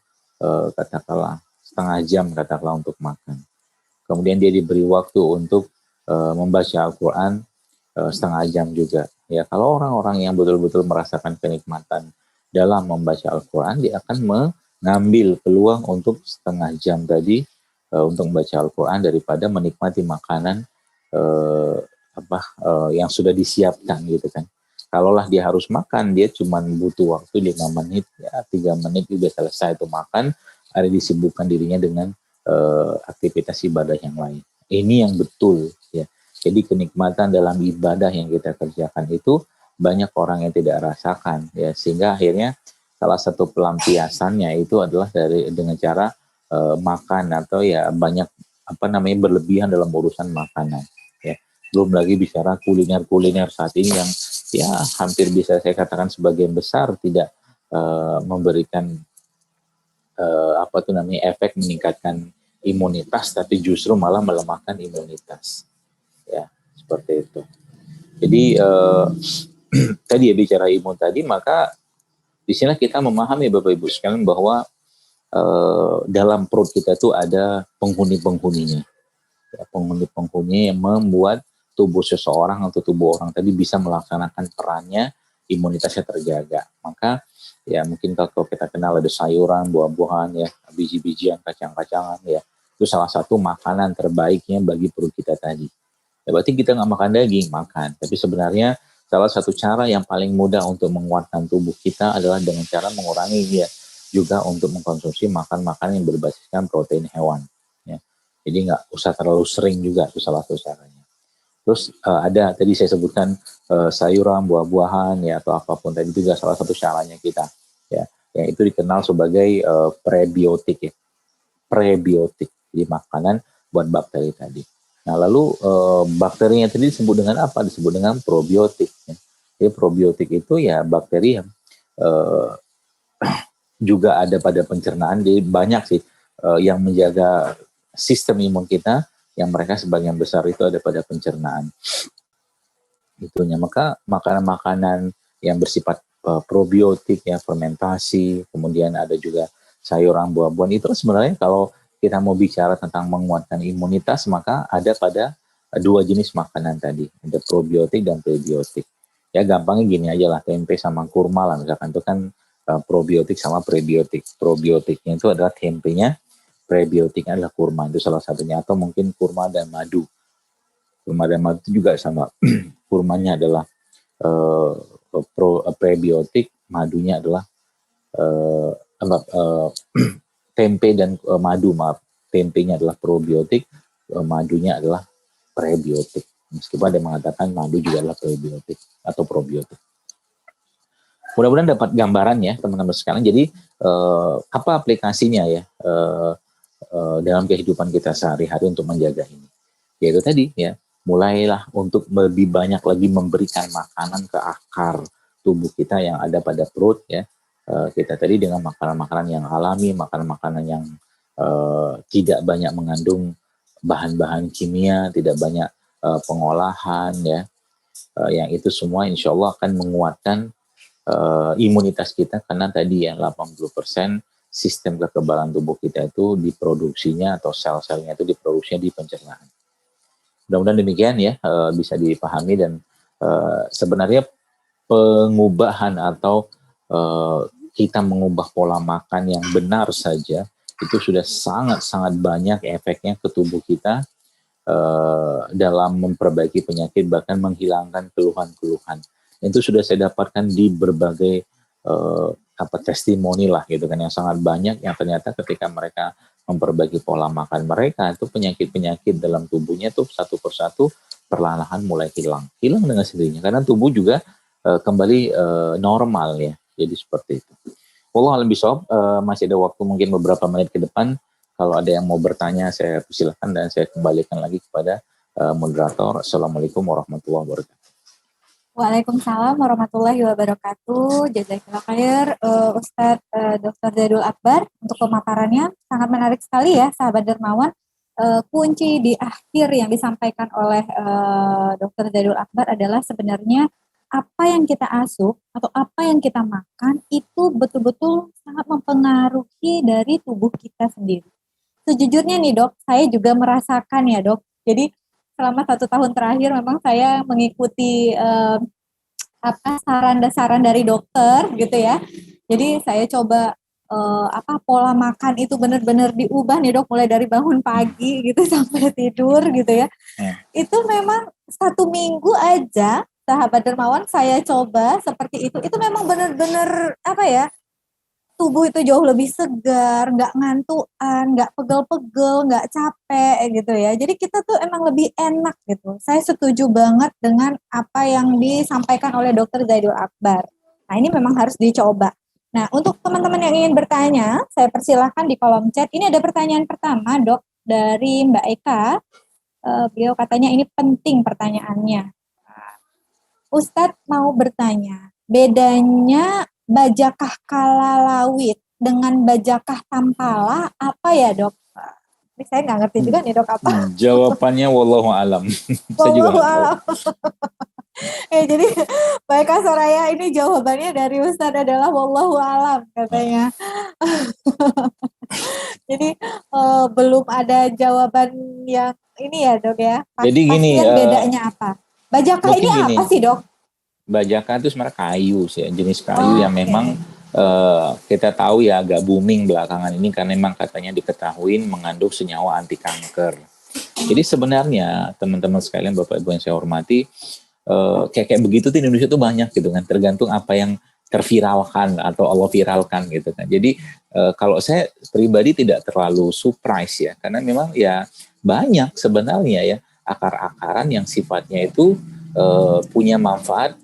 katakanlah setengah jam katakanlah untuk makan. Kemudian dia diberi waktu untuk membaca Al-Quran setengah jam juga. Ya, kalau orang-orang yang betul-betul merasakan kenikmatan dalam membaca Al-Quran, dia akan mengambil peluang untuk setengah jam tadi untuk membaca Al-Quran daripada menikmati makanan yang sudah disiapkan gitu kan. Kalaulah dia harus makan, dia cuma butuh waktu 5 menit, ya 3 menit juga selesai itu makan, ada disibukkan dirinya dengan aktivitas ibadah yang lain. Ini yang betul ya. Jadi kenikmatan dalam ibadah yang kita kerjakan itu banyak orang yang tidak rasakan ya, sehingga akhirnya salah satu pelampiasannya itu adalah dengan cara makan atau ya banyak berlebihan dalam urusan makanan ya. Belum lagi bicara kuliner saat ini yang ya hampir bisa saya katakan sebagian besar tidak memberikan efek meningkatkan imunitas, tapi justru malah melemahkan imunitas ya, seperti itu. Jadi tadi ya bicara imun tadi, maka di sini kita memahami Bapak Ibu sekalian bahwa dalam perut kita itu ada penghuni-penghuninya ya, penghuni-penghuni yang membuat tubuh seseorang atau tubuh orang tadi bisa melaksanakan perannya, imunitasnya terjaga. Maka ya mungkin kalau kita kenal ada sayuran, buah-buahan ya, biji-bijian, kacang-kacangan ya, itu salah satu makanan terbaiknya bagi perut kita tadi. Ya berarti kita nggak makan daging, makan. Tapi sebenarnya salah satu cara yang paling mudah untuk menguatkan tubuh kita adalah dengan cara mengurangi ya juga untuk mengkonsumsi makan-makanan yang berbasiskan protein hewan. Ya. Jadi nggak usah terlalu sering juga, itu salah satu caranya. Terus ada tadi saya sebutkan sayuran, buah-buahan ya atau apapun tadi juga salah satu caranya kita ya, yang itu dikenal sebagai prebiotik ya, prebiotik, jadi makanan buat bakteri tadi. Nah lalu bakterinya tadi disebut dengan apa? Disebut dengan probiotik ya. Jadi probiotik itu ya bakteri yang juga ada pada pencernaan, jadi banyak sih yang menjaga sistem imun kita, yang mereka sebagian besar itu ada pada pencernaan itunya. Maka makanan-makanan yang bersifat probiotik ya, fermentasi, kemudian ada juga sayuran, buah-buahan, itu sebenarnya kalau kita mau bicara tentang menguatkan imunitas, maka ada pada dua jenis makanan tadi, ada probiotik dan prebiotik. Ya gampangnya gini aja lah, tempe sama kurma lah misalkan, itu kan probiotik sama prebiotik. Probiotiknya itu adalah tempenya, prebiotiknya adalah kurma, itu salah satunya, atau mungkin kurma dan madu. Kurma dan madu itu juga sama. Kurmanya adalah prebiotik, madunya adalah tempe dan madu, maaf. Tempenya adalah probiotik, madunya adalah prebiotik. Meskipun ada yang mengatakan madu juga adalah prebiotik atau probiotik. Mudah-mudahan dapat gambaran ya teman-teman sekalian. Jadi apa aplikasinya ya dalam kehidupan kita sehari-hari untuk menjaga ini? Yaitu tadi ya, mulailah untuk lebih banyak lagi memberikan makanan ke akar tubuh kita yang ada pada perut ya. Kita tadi dengan makanan-makanan yang alami, makanan-makanan yang tidak banyak mengandung bahan-bahan kimia, tidak banyak pengolahan ya, yang itu semua insya Allah akan menguatkan imunitas kita, karena tadi ya 80% sistem kekebalan tubuh kita itu diproduksinya atau sel-selnya itu diproduksinya di pencernaan. Mudah-mudahan demikian ya, bisa dipahami, dan sebenarnya pengubahan atau kita mengubah pola makan yang benar saja itu sudah sangat-sangat banyak efeknya ke tubuh kita dalam memperbaiki penyakit, bahkan menghilangkan keluhan-keluhan Itu sudah saya dapatkan di berbagai testimoni lah gitu kan, yang sangat banyak yang ternyata ketika mereka memperbaiki pola makan mereka, itu penyakit-penyakit dalam tubuhnya tuh satu persatu perlahan-lahan mulai hilang dengan sendirinya, karena tubuh juga kembali normal ya. Jadi seperti itu. Wallahu a'lam bishawab. Masih ada waktu mungkin beberapa menit ke depan. Kalau ada yang mau bertanya, saya persilahkan dan saya kembalikan lagi kepada moderator. Assalamualaikum warahmatullahi wabarakatuh. Waalaikumsalam warahmatullahi wabarakatuh. Jazakallah khair Ustadz Dr. Zaidul Akbar untuk pemaparannya. Sangat menarik sekali ya sahabat dermawan. Kunci di akhir yang disampaikan oleh Dr. Zaidul Akbar adalah sebenarnya apa yang kita asup atau apa yang kita makan itu betul-betul sangat mempengaruhi dari tubuh kita sendiri. Sejujurnya nih dok, saya juga merasakan ya dok. Jadi selama 1 tahun terakhir memang saya mengikuti saran dari dokter gitu ya. Jadi saya coba pola makan itu benar-benar diubah nih dok, mulai dari bangun pagi gitu sampai tidur gitu ya. Itu memang 1 minggu aja sahabat dermawan saya coba seperti itu memang benar-benar tubuh itu jauh lebih segar, nggak ngantuan, nggak pegel-pegel, nggak capek gitu ya. Jadi kita tuh emang lebih enak gitu. Saya setuju banget dengan apa yang disampaikan oleh Dr. Zaidul Akbar. Nah ini memang harus dicoba. Nah untuk teman-teman yang ingin bertanya, saya persilahkan di kolom chat. Ini ada pertanyaan pertama dok dari Mbak Eka. Beliau katanya ini penting pertanyaannya. Ustadz mau bertanya, bedanya bajakah kalalawit dengan bajakah tampala apa ya dok? Ini saya nggak ngerti juga nih dok apa. Jawabannya wallahu alam. Saya juga nggak tahu. Jadi baik Kak Soraya, ini jawabannya dari Ustadz adalah wallahu alam katanya. Jadi belum ada jawaban yang ini ya dok ya. Jadi gini, bedanya apa? Bajakah ini apa sih dok? Bajakah itu sebenarnya kayu sih, jenis kayu yang memang kita tahu ya agak booming belakangan ini karena memang katanya diketahui mengandung senyawa anti kanker. Jadi sebenarnya teman-teman sekalian, Bapak Ibu yang saya hormati, kayak begitu di Indonesia tuh banyak gitu kan, tergantung apa yang terviralkan atau Allah viralkan gitu kan. Jadi kalau saya pribadi tidak terlalu surprise ya, karena memang ya banyak sebenarnya ya akar-akaran yang sifatnya itu punya manfaat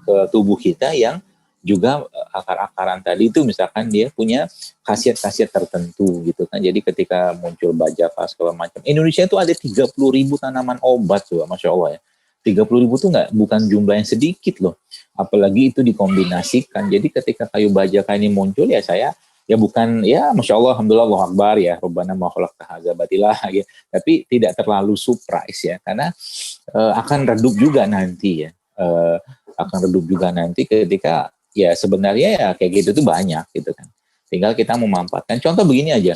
ke tubuh kita, yang juga akar-akaran tadi itu misalkan dia punya khasiat-khasiat tertentu gitu kan. Jadi ketika muncul bajaka segala macam, Indonesia itu ada 30.000 tanaman obat tuh, Masya Allah ya. 30.000 tuh bukan jumlah yang sedikit loh. Apalagi itu dikombinasikan. Jadi ketika kayu bajaka ini muncul ya saya ya bukan ya Masya Allah, Alhamdulillah, Allahu Akbar ya, Rabbana ma khalaqta hadza batila ya. Tapi tidak terlalu surprise ya, karena akan redup juga nanti ya. Akan redup juga nanti ketika ya sebenarnya ya kayak gitu tuh banyak gitu kan. Tinggal kita memanfaatkan. Contoh begini aja,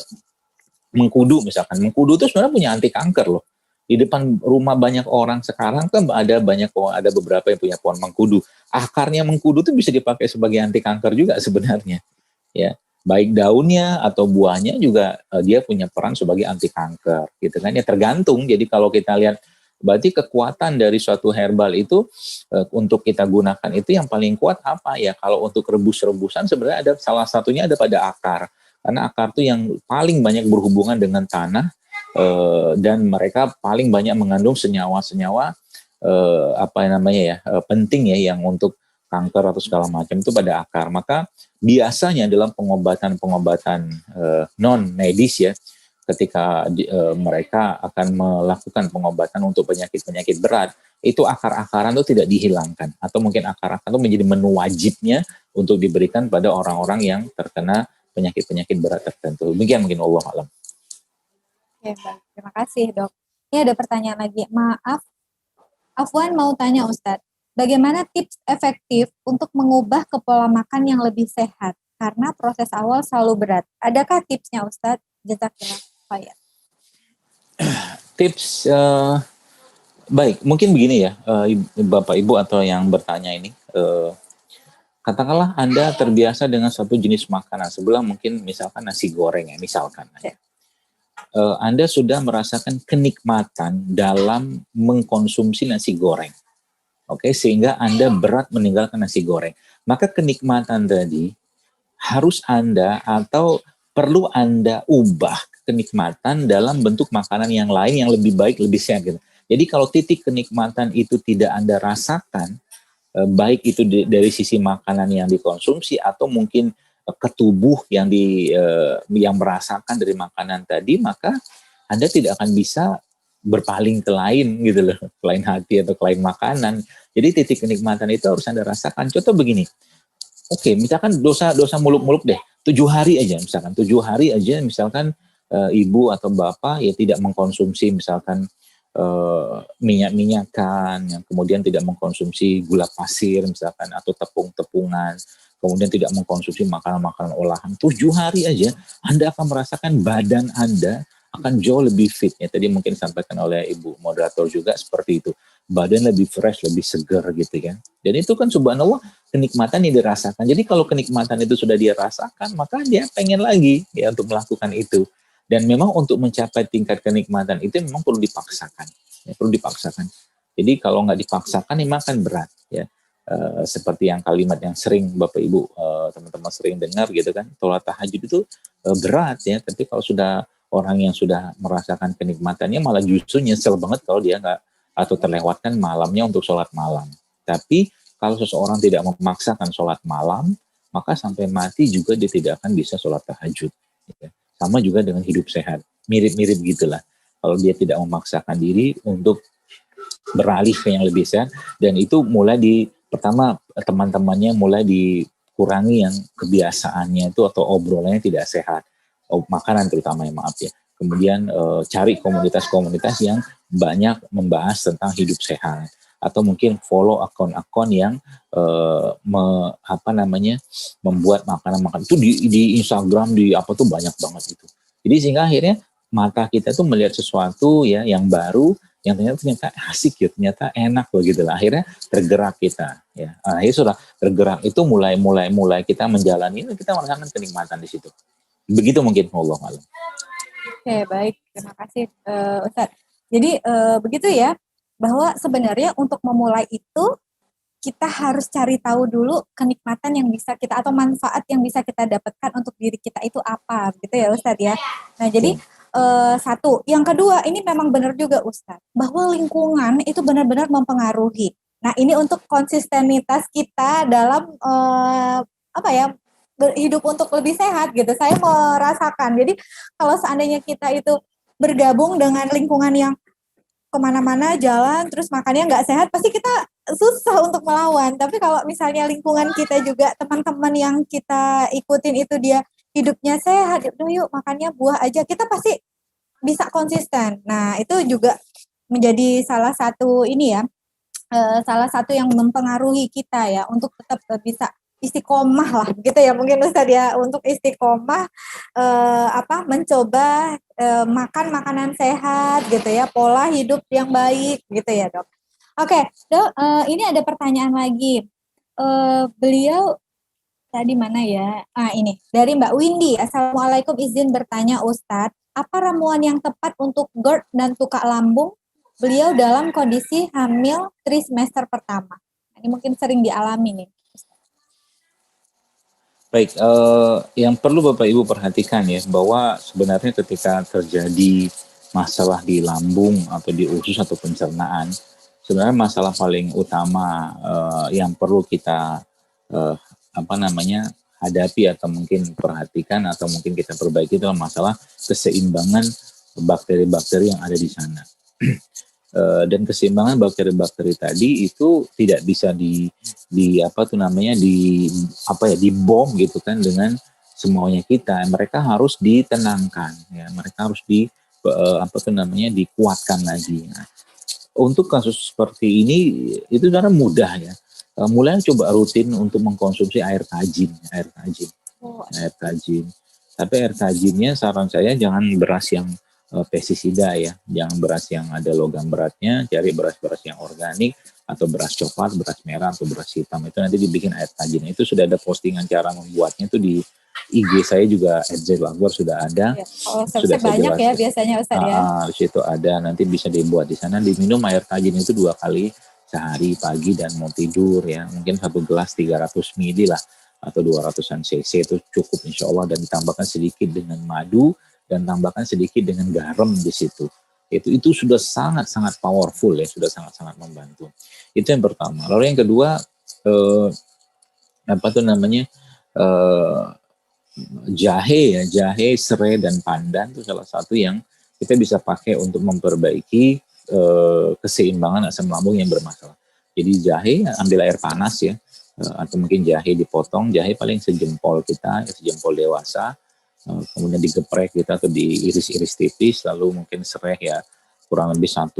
mengkudu misalkan. Mengkudu tuh sebenarnya punya anti kanker loh. Di depan rumah banyak orang sekarang kan ada beberapa yang punya pohon mengkudu. Akarnya mengkudu tuh bisa dipakai sebagai anti kanker juga sebenarnya. Ya, baik daunnya atau buahnya juga dia punya peran sebagai anti kanker gitu kan. Ya tergantung. Jadi kalau kita lihat, berarti kekuatan dari suatu herbal itu untuk kita gunakan itu yang paling kuat apa ya? Kalau untuk rebus-rebusan sebenarnya ada salah satunya ada pada akar. Karena akar itu yang paling banyak berhubungan dengan tanah dan mereka paling banyak mengandung senyawa-senyawa penting ya, yang untuk kanker atau segala macam itu pada akar. Maka biasanya dalam pengobatan non medis ya, ketika mereka akan melakukan pengobatan untuk penyakit-penyakit berat, itu akar-akaran itu tidak dihilangkan, atau mungkin akar-akaran itu menjadi menu wajibnya untuk diberikan pada orang-orang yang terkena penyakit-penyakit berat tertentu. Demikian mungkin, Allah alam. Oke, baik. Terima kasih dok. Ini ada pertanyaan lagi. Maaf, Afwan mau tanya Ustadz, bagaimana tips efektif untuk mengubah ke pola makan yang lebih sehat? Karena proses awal selalu berat. Adakah tipsnya Ustadz? Jazakallah khair. Tips baik, mungkin begini ya, Bapak Ibu atau yang bertanya ini, katakanlah Anda terbiasa dengan satu jenis makanan, sebelah mungkin misalkan nasi goreng ya, misalkan. Ya. Anda sudah merasakan kenikmatan dalam mengkonsumsi nasi goreng. Oke, sehingga Anda berat meninggalkan nasi goreng. Maka kenikmatan tadi harus Anda atau perlu Anda ubah kenikmatan dalam bentuk makanan yang lain yang lebih baik, lebih sehat gitu. Jadi kalau titik kenikmatan itu tidak Anda rasakan, baik itu dari sisi makanan yang dikonsumsi atau mungkin ke tubuh yang merasakan dari makanan tadi, maka Anda tidak akan bisa berpaling ke lain gitu loh, ke lain hati atau ke lain makanan. Jadi titik kenikmatan itu harus Anda rasakan. Contoh begini, oke, misalkan dosa muluk-muluk deh, 7 hari aja misalkan, 7 hari aja misalkan ibu atau bapak ya tidak mengkonsumsi misalkan minyak-minyakan, yang kemudian tidak mengkonsumsi gula pasir misalkan atau tepung-tepungan, kemudian tidak mengkonsumsi makanan-makanan olahan. 7 hari aja Anda akan merasakan badan Anda akan jauh lebih fit. Ya, tadi mungkin disampaikan oleh Ibu moderator juga seperti itu. Badan lebih fresh, lebih segar gitu kan. Dan itu kan subhanallah kenikmatan yang dirasakan. Jadi kalau kenikmatan itu sudah dia rasakan, maka dia pengen lagi ya untuk melakukan itu. Dan memang untuk mencapai tingkat kenikmatan itu memang perlu dipaksakan. Ya, perlu dipaksakan. Jadi kalau nggak dipaksakan memang akan berat ya. Seperti yang kalimat yang sering Bapak Ibu teman-teman sering dengar gitu kan, sholat tahajud itu berat ya, tapi kalau sudah orang yang sudah merasakan kenikmatannya malah justru nyesel banget kalau dia nggak atau terlewatkan malamnya untuk sholat malam. Tapi kalau seseorang tidak memaksakan sholat malam, maka sampai mati juga dia tidak akan bisa sholat tahajud. Ya. Sama juga dengan hidup sehat, mirip-mirip gitulah. Kalau dia tidak memaksakan diri untuk beralih ke yang lebih sehat, dan itu mulai pertama teman-temannya mulai dikurangi yang kebiasaannya itu atau obrolannya tidak sehat, makanan terutama ya, maaf ya. Kemudian cari komunitas-komunitas yang banyak membahas tentang hidup sehat, atau mungkin follow akun-akun yang membuat makanan-makanan itu di Instagram, di apa tuh banyak banget itu. Jadi sehingga akhirnya mata kita tuh melihat sesuatu ya yang baru, yang ternyata asik ya, ternyata enak begitu lah. Akhirnya tergerak kita ya. Akhirnya sudah tergerak itu mulai kita menjalani itu, kita merasakan kenikmatan di situ. Begitu mungkin, Allah malam. Oke, baik, terima kasih Ustadz. Jadi begitu ya, bahwa sebenarnya untuk memulai itu kita harus cari tahu dulu kenikmatan yang bisa kita atau manfaat yang bisa kita dapatkan untuk diri kita itu apa, gitu ya Ustadz ya. Nah jadi satu, yang kedua ini memang benar juga Ustadz, bahwa lingkungan itu benar-benar mempengaruhi. Nah ini untuk konsistenitas kita dalam hidup untuk lebih sehat gitu. Saya merasakan. Jadi kalau seandainya kita itu bergabung dengan lingkungan yang kemana-mana jalan terus makannya nggak sehat, pasti kita susah untuk melawan. Tapi kalau misalnya lingkungan kita juga teman-teman yang kita ikutin itu dia hidupnya sehat, yuk makannya buah aja, kita pasti bisa konsisten. Nah itu juga menjadi salah satu salah satu yang mempengaruhi kita ya untuk tetap bisa istiqomah lah gitu ya mungkin Ustadz ya, untuk istiqomah mencoba makan makanan sehat gitu ya, pola hidup yang baik gitu ya Dok. Oke Dok, ini ada pertanyaan lagi. Beliau tadi mana ya? Ini dari Mbak Windy. Assalamualaikum, izin bertanya Ustadz, apa ramuan yang tepat untuk GERD dan tukak lambung? Beliau dalam kondisi hamil trimester pertama. Ini mungkin sering dialami nih. Baik, yang perlu Bapak Ibu perhatikan ya, bahwa sebenarnya ketika terjadi masalah di lambung atau di usus atau pencernaan, sebenarnya masalah paling utama yang perlu kita hadapi atau mungkin perhatikan atau mungkin kita perbaiki adalah masalah keseimbangan bakteri-bakteri yang ada di sana. Dan keseimbangan bakteri-bakteri tadi itu tidak bisa dibom gitu kan dengan semuanya kita. Mereka harus ditenangkan ya, mereka harus dikuatkan lagi. Nah, untuk kasus seperti ini itu sebenarnya mudah ya. Mulai coba rutin untuk mengkonsumsi air tajin. Tapi air tajinnya saran saya jangan beras yang pestisida ya, jangan beras yang ada logam beratnya, cari beras-beras yang organik atau beras coklat, beras merah atau beras hitam, itu nanti dibikin air tajin. Itu sudah ada postingan cara membuatnya itu di IG saya juga @zaidulakbar sudah ada. Ya, sudah banyak ya biasanya Ustaz ya. Di situ ada, nanti bisa dibuat di sana, diminum air tajin itu 2 kali sehari pagi dan mau tidur ya, mungkin 1 gelas 300 ml lah atau 200-an cc itu cukup insya Allah, dan ditambahkan sedikit dengan madu dan tambahkan sedikit dengan garam di situ. Itu sudah sangat-sangat powerful ya, sudah sangat-sangat membantu. Itu yang pertama. Lalu yang kedua, jahe, serai dan pandan itu salah satu yang kita bisa pakai untuk memperbaiki keseimbangan asam lambung yang bermasalah. Jadi jahe ambil air panas ya, atau mungkin jahe dipotong, jahe paling sejempol kita, sejempol dewasa, kemudian digeprek kita atau diiris-iris tipis, lalu mungkin serai ya kurang lebih 1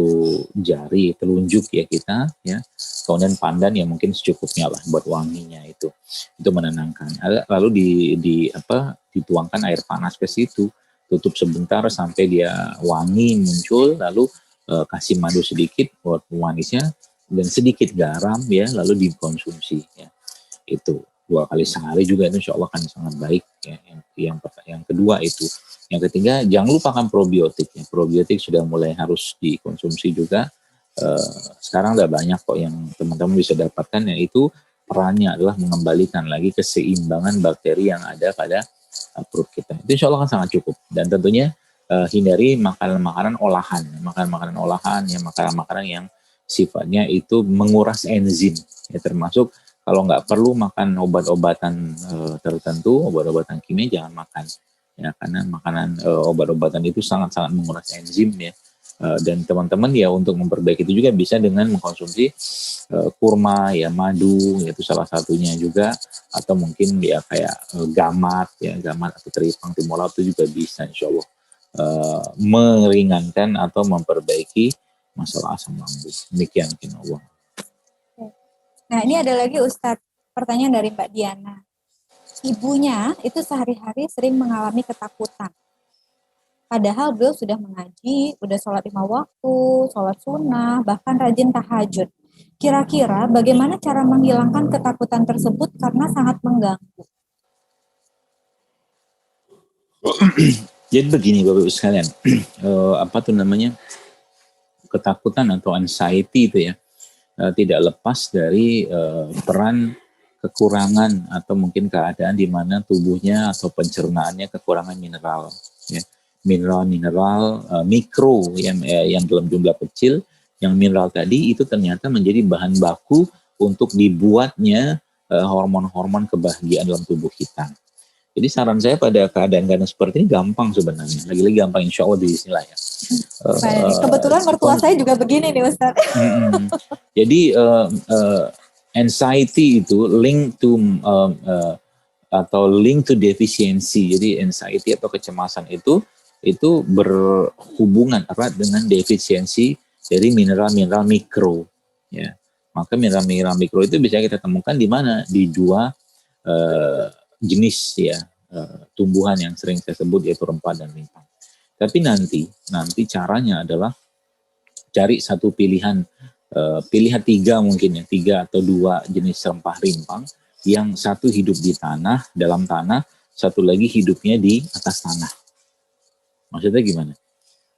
jari telunjuk ya kita ya, kemudian pandan ya mungkin secukupnya lah buat wanginya, itu menenangkan. Lalu dituangkan air panas ke situ, tutup sebentar sampai dia wangi muncul, lalu kasih madu sedikit buat manisnya dan sedikit garam ya, lalu dikonsumsi ya. Itu 2 kali sehari juga itu insya Allah akan sangat baik ya. Yang kedua itu. Yang ketiga, jangan lupakan probiotik ya. Probiotik sudah mulai harus dikonsumsi juga. Sekarang udah banyak kok yang teman-teman bisa dapatkan, yaitu perannya adalah mengembalikan lagi keseimbangan bakteri yang ada pada perut kita. Itu insya Allah kan sangat cukup. Dan tentunya hindari makanan-makanan olahan ya, makanan-makanan yang sifatnya itu menguras enzim ya, termasuk kalau nggak perlu makan obat-obatan tertentu, obat-obatan kimia jangan makan ya, karena makanan obat-obatan itu sangat-sangat menguras enzim ya. Dan teman-teman ya untuk memperbaiki itu juga bisa dengan mengkonsumsi kurma ya, madu itu salah satunya juga, atau mungkin ya kayak gamat atau teripang timolak itu juga bisa insya Allah meringankan atau memperbaiki masalah asam lambung. Demikian mungkin Allah. Nah ini ada lagi Ustadz, pertanyaan dari Mbak Diana. Ibunya itu sehari-hari sering mengalami ketakutan. Padahal beliau sudah mengaji, udah sholat 5 waktu, sholat sunnah, bahkan rajin tahajud. Kira-kira bagaimana cara menghilangkan ketakutan tersebut karena sangat mengganggu? Jadi begini Bapak Ibu sekalian, ketakutan atau anxiety itu ya, tidak lepas dari peran kekurangan atau mungkin keadaan di mana tubuhnya atau pencernaannya kekurangan mineral ya. Mineral mikro yang dalam jumlah kecil, yang mineral tadi itu ternyata menjadi bahan baku untuk dibuatnya hormon-hormon kebahagiaan dalam tubuh kita. Jadi saran saya pada keadaan-keadaan seperti ini gampang sebenarnya, lagi-lagi gampang insya Allah bismillah ya. Kebetulan mertua saya juga begini nih Ustaz. Jadi anxiety itu link to deficiency. Jadi anxiety atau kecemasan itu berhubungan erat dengan defisiensi dari mineral-mineral mikro ya. Maka mineral-mineral mikro itu bisa kita temukan di mana? Di 2 jenis ya tumbuhan yang sering saya sebut, yaitu rempah dan rimpang. Tapi nanti caranya adalah cari satu pilihan 3 mungkin ya, 3 atau 2 jenis rempah rimpang, yang satu hidup di tanah, dalam tanah, satu lagi hidupnya di atas tanah. Maksudnya gimana?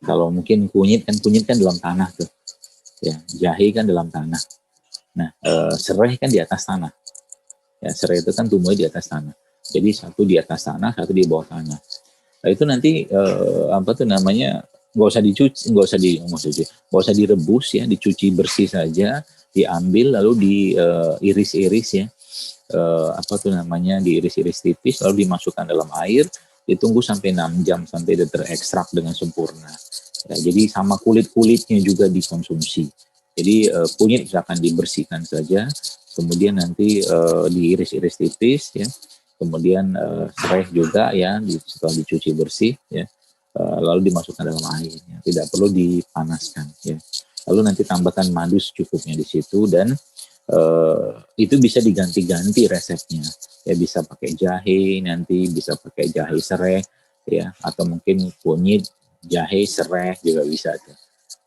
Kalau mungkin kunyit kan dalam tanah tuh ya, jahe kan dalam tanah. Nah serai kan di atas tanah ya, serai itu kan tumbuhnya di atas tanah. Jadi satu di atas tanah, satu di bawah tanah. Nah itu nanti nggak usah direbus ya, dicuci bersih saja, diambil lalu diiris-iris ya, diiris-iris tipis lalu dimasukkan dalam air, ditunggu sampai 6 jam sampai dia terekstrak dengan sempurna. Ya, jadi sama kulit-kulitnya juga dikonsumsi. Jadi kunyit misalkan dibersihkan saja, kemudian nanti diiris-iris tipis ya. Kemudian serai juga ya setelah dicuci bersih ya, lalu dimasukkan dalam air ya. Tidak perlu dipanaskan ya. Lalu nanti tambahkan madu secukupnya di situ, dan itu bisa diganti-ganti resepnya ya, bisa pakai jahe, nanti bisa pakai jahe serai ya, atau mungkin kunyit jahe serai juga bisa tuh.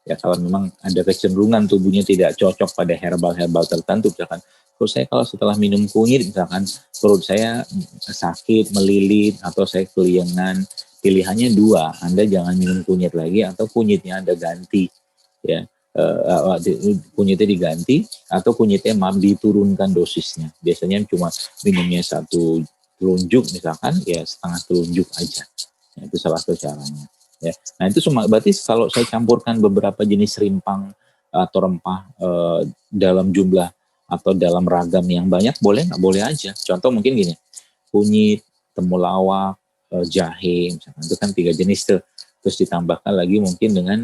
Ya kalau memang ada kecenderungan tubuhnya tidak cocok pada herbal tertentu, misalkan terus saya kalau setelah minum kunyit misalkan perut saya sakit, melilit, atau saya keliengan, pilihannya 2, Anda jangan minum kunyit lagi atau kunyitnya Anda ganti ya. kunyitnya diganti atau kunyitnya diturunkan dosisnya. Biasanya cuma minumnya 1 telunjuk misalkan, ya setengah telunjuk aja. Nah, itu salah satu caranya. Ya. Nah itu semua berarti kalau saya campurkan beberapa jenis rimpang atau rempah dalam jumlah atau dalam ragam yang banyak, boleh nggak? Boleh aja. Contoh mungkin gini, kunyit, temulawak, jahe, misalkan itu kan 3 jenis tuh. Terus ditambahkan lagi mungkin dengan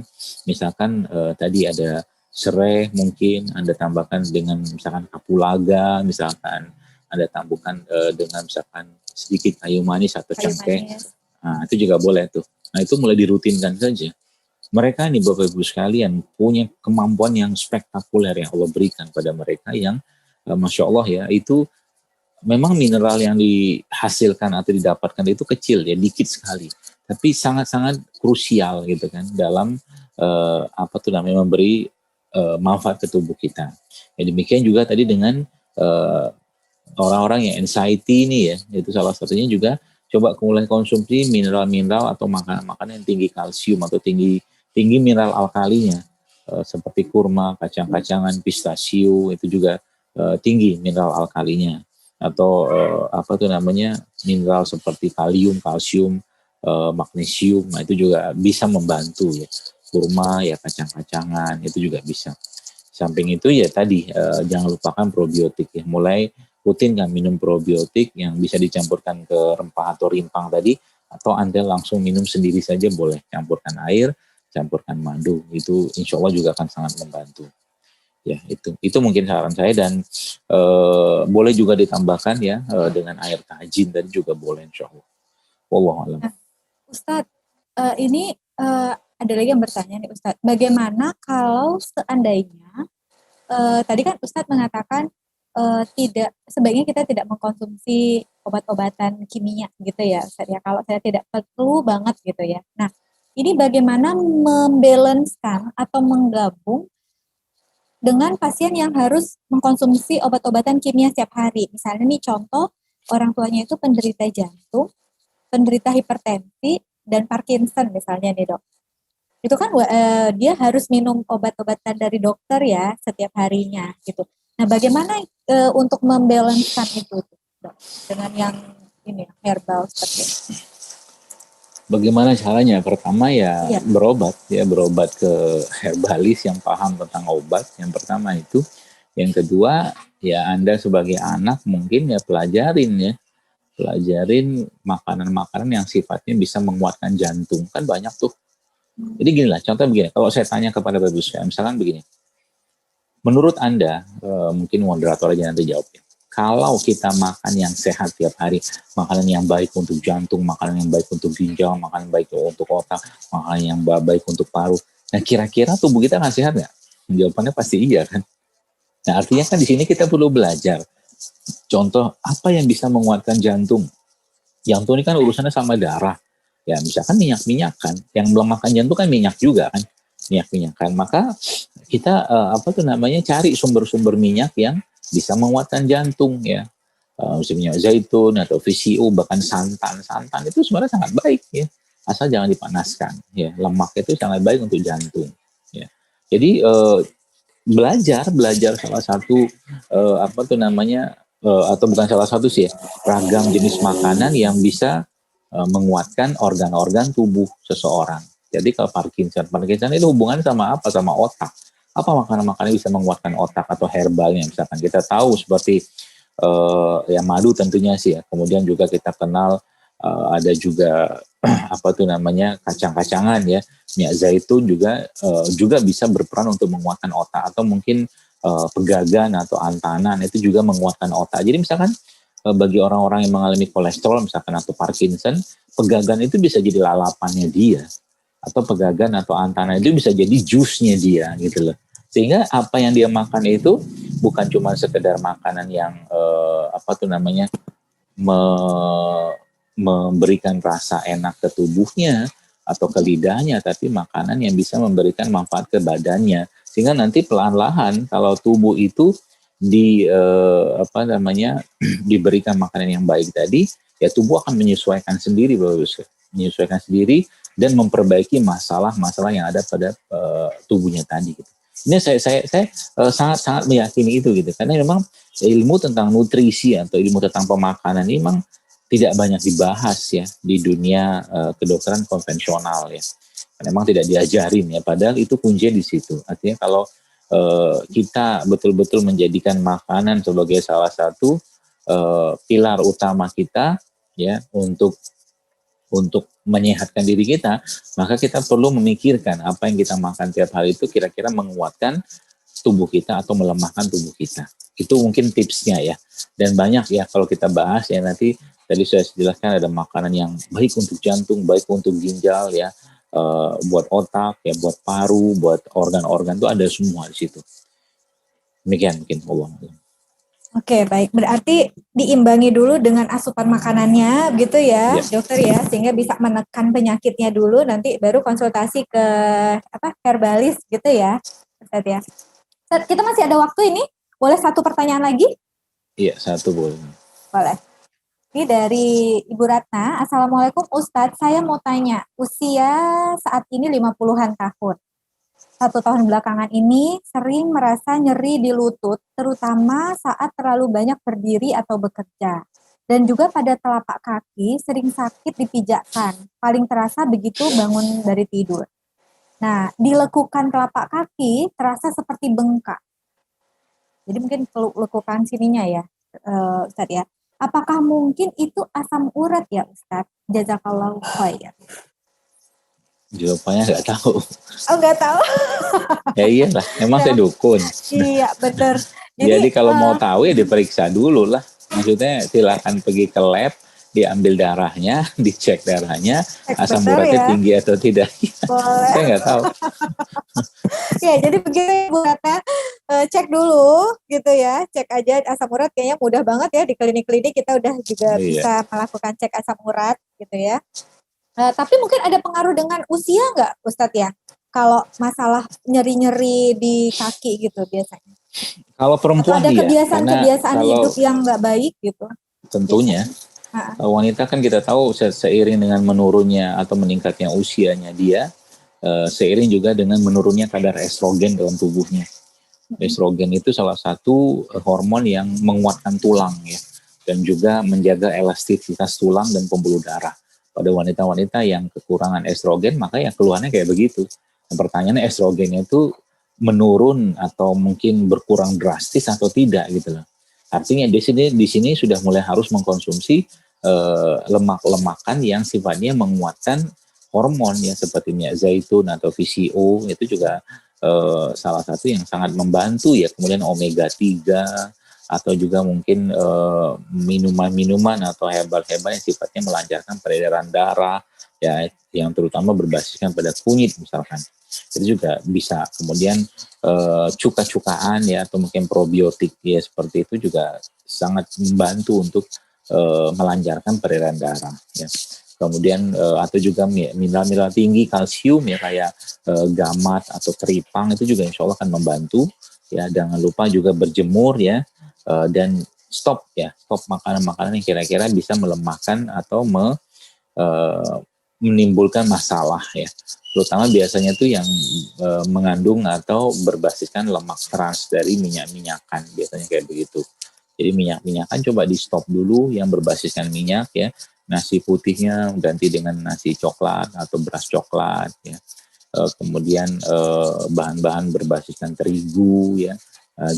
misalkan tadi ada serai, mungkin Anda tambahkan dengan misalkan kapulaga, misalkan Anda tambahkan dengan misalkan sedikit kayu manis atau cengkeh. Nah, itu juga boleh tuh. Nah, itu mulai dirutinkan saja. Mereka nih Bapak Ibu sekalian punya kemampuan yang spektakuler yang Allah berikan pada mereka yang Masya Allah ya, itu memang mineral yang dihasilkan atau didapatkan itu kecil ya, dikit sekali. Tapi sangat-sangat krusial gitu kan dalam apa tuh namanya memberi manfaat ke tubuh kita. Ya, demikian juga tadi dengan orang-orang yang anxiety ini ya, itu salah satunya juga coba mulai konsumsi mineral-mineral atau makanan-makanan yang tinggi kalsium atau tinggi mineral alkalinya seperti kurma, kacang-kacangan, pistasium itu juga tinggi mineral alkalinya, atau apa tuh namanya mineral seperti kalium, kalsium, magnesium, nah itu juga bisa membantu ya. Kurma ya, kacang-kacangan itu juga bisa. Samping itu ya tadi jangan lupakan probiotik ya. Mulai rutin kan minum probiotik yang bisa dicampurkan ke rempah atau rimpang tadi, atau Anda langsung minum sendiri saja boleh. Campurkan air, campurkan madu, itu insya Allah juga akan sangat membantu. Ya itu mungkin saran saya, dan boleh juga ditambahkan ya dengan air tajin tadi juga boleh insya Allah. Wallahualam. Ustadz, ini ada lagi yang bertanya nih Ustadz, bagaimana kalau seandainya tadi kan Ustadz mengatakan tidak, sebaiknya kita tidak mengkonsumsi obat-obatan kimia gitu ya Ustadz ya, kalau saya tidak perlu banget gitu ya. Nah ini bagaimana membalancekan atau menggabung dengan pasien yang harus mengkonsumsi obat-obatan kimia setiap hari. Misalnya nih contoh, orang tuanya itu penderita jantung, penderita hipertensi, dan Parkinson misalnya nih dok. Itu kan dia harus minum obat-obatan dari dokter ya setiap harinya gitu. Nah bagaimana untuk membalancekan itu dok, dengan yang ini herbal seperti itu? Bagaimana caranya? Pertama ya berobat ke herbalis yang paham tentang obat. Yang pertama itu. Yang kedua ya Anda sebagai anak mungkin ya pelajarin makanan-makanan yang sifatnya bisa menguatkan jantung. Kan banyak tuh. Jadi gini lah, contoh begini. Kalau saya tanya kepada Bapak Ibu sekalian, misalkan begini. Menurut Anda, mungkin moderator aja nanti jawab ya. Kalau kita makan yang sehat tiap hari, makanan yang baik untuk jantung, makanan yang baik untuk ginjal, makanan baik untuk otak, makanan yang baik untuk paru. Nah, kira-kira tubuh kita akan sehat nggak? Jawabannya pasti iya kan. Nah, artinya kan di sini kita perlu belajar. Contoh, apa yang bisa menguatkan jantung? Jantung ini kan urusannya sama darah. Ya, misalkan minyak-minyakan. Yang melemahkan jantung kan minyak juga kan. Minyak-minyakan. Maka kita cari sumber-sumber minyak yang bisa menguatkan jantung ya. Misalnya minyak zaitun atau VCO, bahkan santan itu sebenarnya sangat baik ya, asal jangan dipanaskan ya. Lemak itu sangat baik untuk jantung ya. Jadi belajar salah satu atau bukan salah satu sih ya, ragam jenis makanan yang bisa menguatkan organ-organ tubuh seseorang. Jadi kalau Parkinson itu hubungannya sama apa? Sama otak. Apa makanan-makanan bisa menguatkan otak atau herbalnya? Misalkan kita tahu seperti madu tentunya sih ya. Kemudian juga kita kenal ada juga kacang-kacangan ya. Minyak zaitun juga bisa berperan untuk menguatkan otak, atau mungkin pegagan atau antanan itu juga menguatkan otak. Jadi misalkan bagi orang-orang yang mengalami kolesterol misalkan atau Parkinson, pegagan itu bisa jadi lalapannya dia, atau pegagan atau antanan itu bisa jadi jusnya dia gitu loh. Sehingga apa yang dia makan itu bukan cuma sekedar makanan yang memberikan rasa enak ke tubuhnya atau ke lidahnya, tapi makanan yang bisa memberikan manfaat ke badannya. Sehingga nanti pelan-pelan kalau tubuh itu diberikan makanan yang baik tadi, ya tubuh akan menyesuaikan sendiri, dan memperbaiki masalah-masalah yang ada pada tubuhnya tadi gitu. Ini saya sangat meyakini itu gitu, karena memang ilmu tentang nutrisi atau ilmu tentang pemakanan ini memang tidak banyak dibahas ya di dunia kedokteran konvensional ya. Memang tidak diajarin ya, padahal itu kuncinya di situ. Artinya kalau kita betul-betul menjadikan makanan sebagai salah satu pilar utama kita ya untuk menyehatkan diri kita, maka kita perlu memikirkan apa yang kita makan tiap hari itu kira-kira menguatkan tubuh kita atau melemahkan tubuh kita. Itu mungkin tipsnya ya. Dan banyak ya kalau kita bahas ya, nanti tadi saya jelaskan ada makanan yang baik untuk jantung, baik untuk ginjal ya, buat otak ya, buat paru, buat organ-organ, itu ada semua di situ. Demikian mungkin Allah. Oke, baik. Berarti diimbangi dulu dengan asupan makanannya gitu ya, dokter ya, sehingga bisa menekan penyakitnya dulu, nanti baru konsultasi ke herbalis gitu ya, Ustaz ya. Ustaz, kita masih ada waktu ini, boleh satu pertanyaan lagi? Iya, satu boleh. Boleh. Ini dari Ibu Ratna. Assalamualaikum Ustadz, saya mau tanya, usia saat ini 50-an tahun. 1 tahun belakangan ini sering merasa nyeri di lutut, terutama saat terlalu banyak berdiri atau bekerja. Dan juga pada telapak kaki sering sakit dipijakkan, paling terasa begitu bangun dari tidur. Nah, dilekukan telapak kaki terasa seperti bengkak. Jadi mungkin lekukan sininya ya, Ustadz ya. Apakah mungkin itu asam urat ya Ustadz? Jazakallahu khairan. Jawabannya nggak tahu. Oh, nggak tahu. Ya iyalah, emang saya dukun. Iya, benar. Jadi kalau mau tahu ya diperiksa dulu lah. Maksudnya silakan pergi ke lab, diambil darahnya, dicek darahnya, asam uratnya tinggi atau tidak. Boleh. Saya nggak tahu. Ya, jadi begini Bu Ratna, cek dulu gitu ya, cek aja asam urat, kayaknya mudah banget ya di klinik-klinik kita udah juga bisa melakukan cek asam urat gitu ya. Tapi mungkin ada pengaruh dengan usia nggak Ustadz ya? Kalau masalah nyeri-nyeri di kaki gitu biasanya. Kalau perempuan atau ada kebiasaan hidup yang nggak baik gitu. Tentunya. Wanita kan kita tahu seiring dengan menurunnya atau meningkatnya usianya dia, seiring juga dengan menurunnya kadar estrogen dalam tubuhnya. Estrogen itu salah satu hormon yang menguatkan tulang ya, dan juga menjaga elastisitas tulang dan pembuluh darah. Pada wanita-wanita yang kekurangan estrogen, maka yang keluhannya kayak begitu. Pertanyaannya estrogennya itu menurun atau mungkin berkurang drastis atau tidak gitu loh. Artinya di sini sudah mulai harus mengkonsumsi lemak-lemakan yang sifatnya menguatkan hormon ya, seperti minyak zaitun atau VCO, itu juga salah satu yang sangat membantu ya. Kemudian omega 3 atau juga mungkin minuman-minuman atau herbal-herbal yang sifatnya melancarkan peredaran darah ya, yang terutama berbasiskan pada kunyit misalkan. Itu juga bisa. Kemudian cuka-cukaan ya, atau mungkin probiotik ya, seperti itu juga sangat membantu untuk melancarkan peredaran darah ya. Kemudian atau juga mineral-mineral tinggi kalsium ya, kayak gamat atau teripang, itu juga insya Allah akan membantu ya. Jangan lupa juga berjemur ya, dan stop makanan-makanan yang kira-kira bisa melemahkan atau menimbulkan masalah ya. Terutama biasanya tuh yang mengandung atau berbasiskan lemak trans dari minyak-minyakan, biasanya kayak begitu. Jadi minyak-minyakan coba di stop dulu yang berbasiskan minyak ya. Nasi putihnya ganti dengan nasi coklat atau beras coklat ya. Kemudian bahan-bahan berbasiskan terigu ya,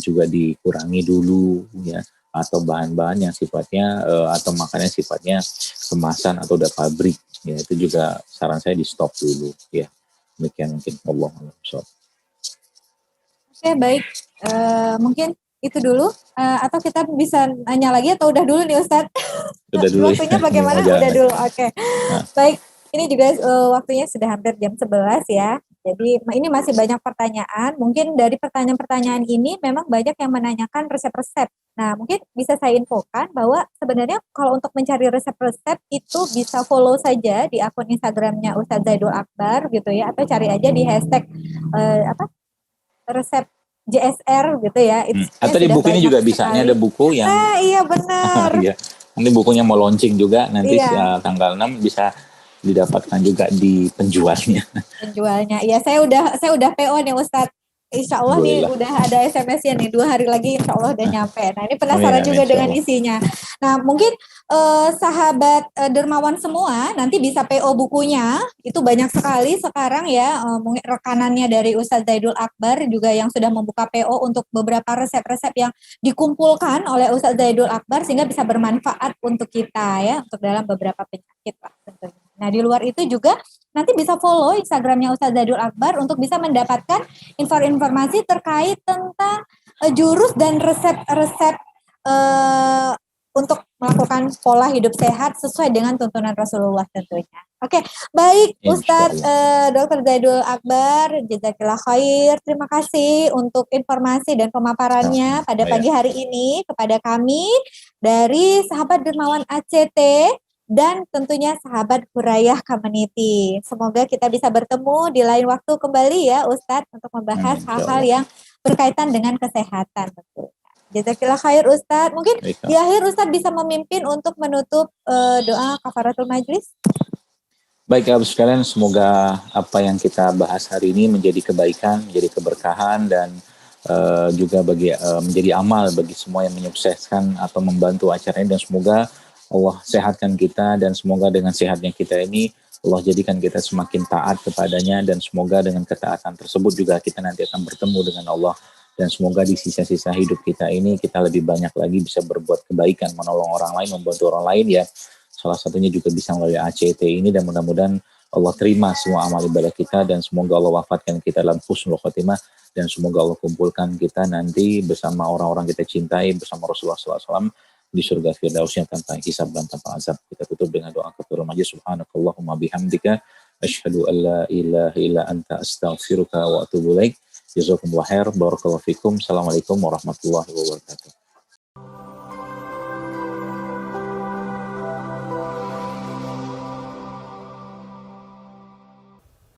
juga dikurangi dulu ya, atau bahan-bahan yang sifatnya atau makanan sifatnya kemasan atau udah pabrik ya, itu juga saran saya di stop dulu ya. Demikian mungkin Allah. Oke, baik, mungkin itu dulu, atau kita bisa nanya lagi atau udah dulu nih Ustadz? Udah dulu. Waktunya bagaimana? Udah dulu. Oke. Baik, ini juga waktunya sudah hampir jam 11 ya. Jadi ini masih banyak pertanyaan. Mungkin dari pertanyaan-pertanyaan ini memang banyak yang menanyakan resep-resep. Nah, mungkin bisa saya infokan bahwa sebenarnya kalau untuk mencari resep-resep itu bisa follow saja di akun Instagramnya Ustadz Zaidul Akbar gitu ya, atau cari aja di hashtag resep JSR gitu ya. Atau di buku ini juga bisa. Ini ada buku yang iya benar. Iya. Nanti bukunya mau launching juga nanti tanggal 6 bisa didapatkan juga di penjualnya. Penjualnya. Iya, saya udah PO nih Ustadz. Insya Allah nih udah ada SMS-nya nih, 2 hari lagi Insya Allah udah nyampe. Nah ini penasaran juga dengan isinya. Nah mungkin sahabat dermawan semua nanti bisa PO bukunya, itu banyak sekali sekarang ya, mungkin rekanannya dari Ustadz Zaidul Akbar juga yang sudah membuka PO untuk beberapa resep-resep yang dikumpulkan oleh Ustadz Zaidul Akbar sehingga bisa bermanfaat untuk kita ya, untuk dalam beberapa penyakit lah tentunya. Nah di luar itu juga nanti bisa follow Instagramnya Ustadz Zaidul Akbar untuk bisa mendapatkan informasi terkait tentang jurus dan resep-resep untuk melakukan pola hidup sehat sesuai dengan tuntunan Rasulullah tentunya. Oke, baik Ustadz Dr. Zaidul Akbar, jazakillah khair. Terima kasih untuk informasi dan pemaparannya pada pagi hari ini kepada kami dari sahabat Dermawan ACT dan tentunya sahabat Hurayah Community. Semoga kita bisa bertemu di lain waktu kembali ya Ustadz untuk membahas hal-hal yang berkaitan dengan kesehatan. Jazakillah khair Ustadz. Mungkin di akhir Ustadz bisa memimpin untuk menutup doa kafaratul majlis. Baik Abu sekalian, semoga apa yang kita bahas hari ini menjadi kebaikan, menjadi keberkahan dan juga menjadi amal bagi semua yang menyukseskan atau membantu acara ini, dan semoga Allah sehatkan kita, dan semoga dengan sehatnya kita ini Allah jadikan kita semakin taat kepadanya, dan semoga dengan ketaatan tersebut juga kita nanti akan bertemu dengan Allah, dan semoga di sisa-sisa hidup kita ini kita lebih banyak lagi bisa berbuat kebaikan, menolong orang lain, membantu orang lain ya. Salah satunya juga bisa melalui ACT ini, dan mudah-mudahan Allah terima semua amal ibadah kita, dan semoga Allah wafatkan kita dalam husnul khotimah, dan semoga Allah kumpulkan kita nanti bersama orang-orang kita cintai, bersama Rasulullah SAW di surga firdausnya tanpa hisab dan tanpa azab. Kita tutup dengan doa kafaratul majlis. Subhanakallahumma bihamdika asyhadu an la ilaha illa anta astaghfiruka wa atubu ilaik. Jazakumullah khair. Barakallahu fikum. Assalamualaikum warahmatullahi wabarakatuh.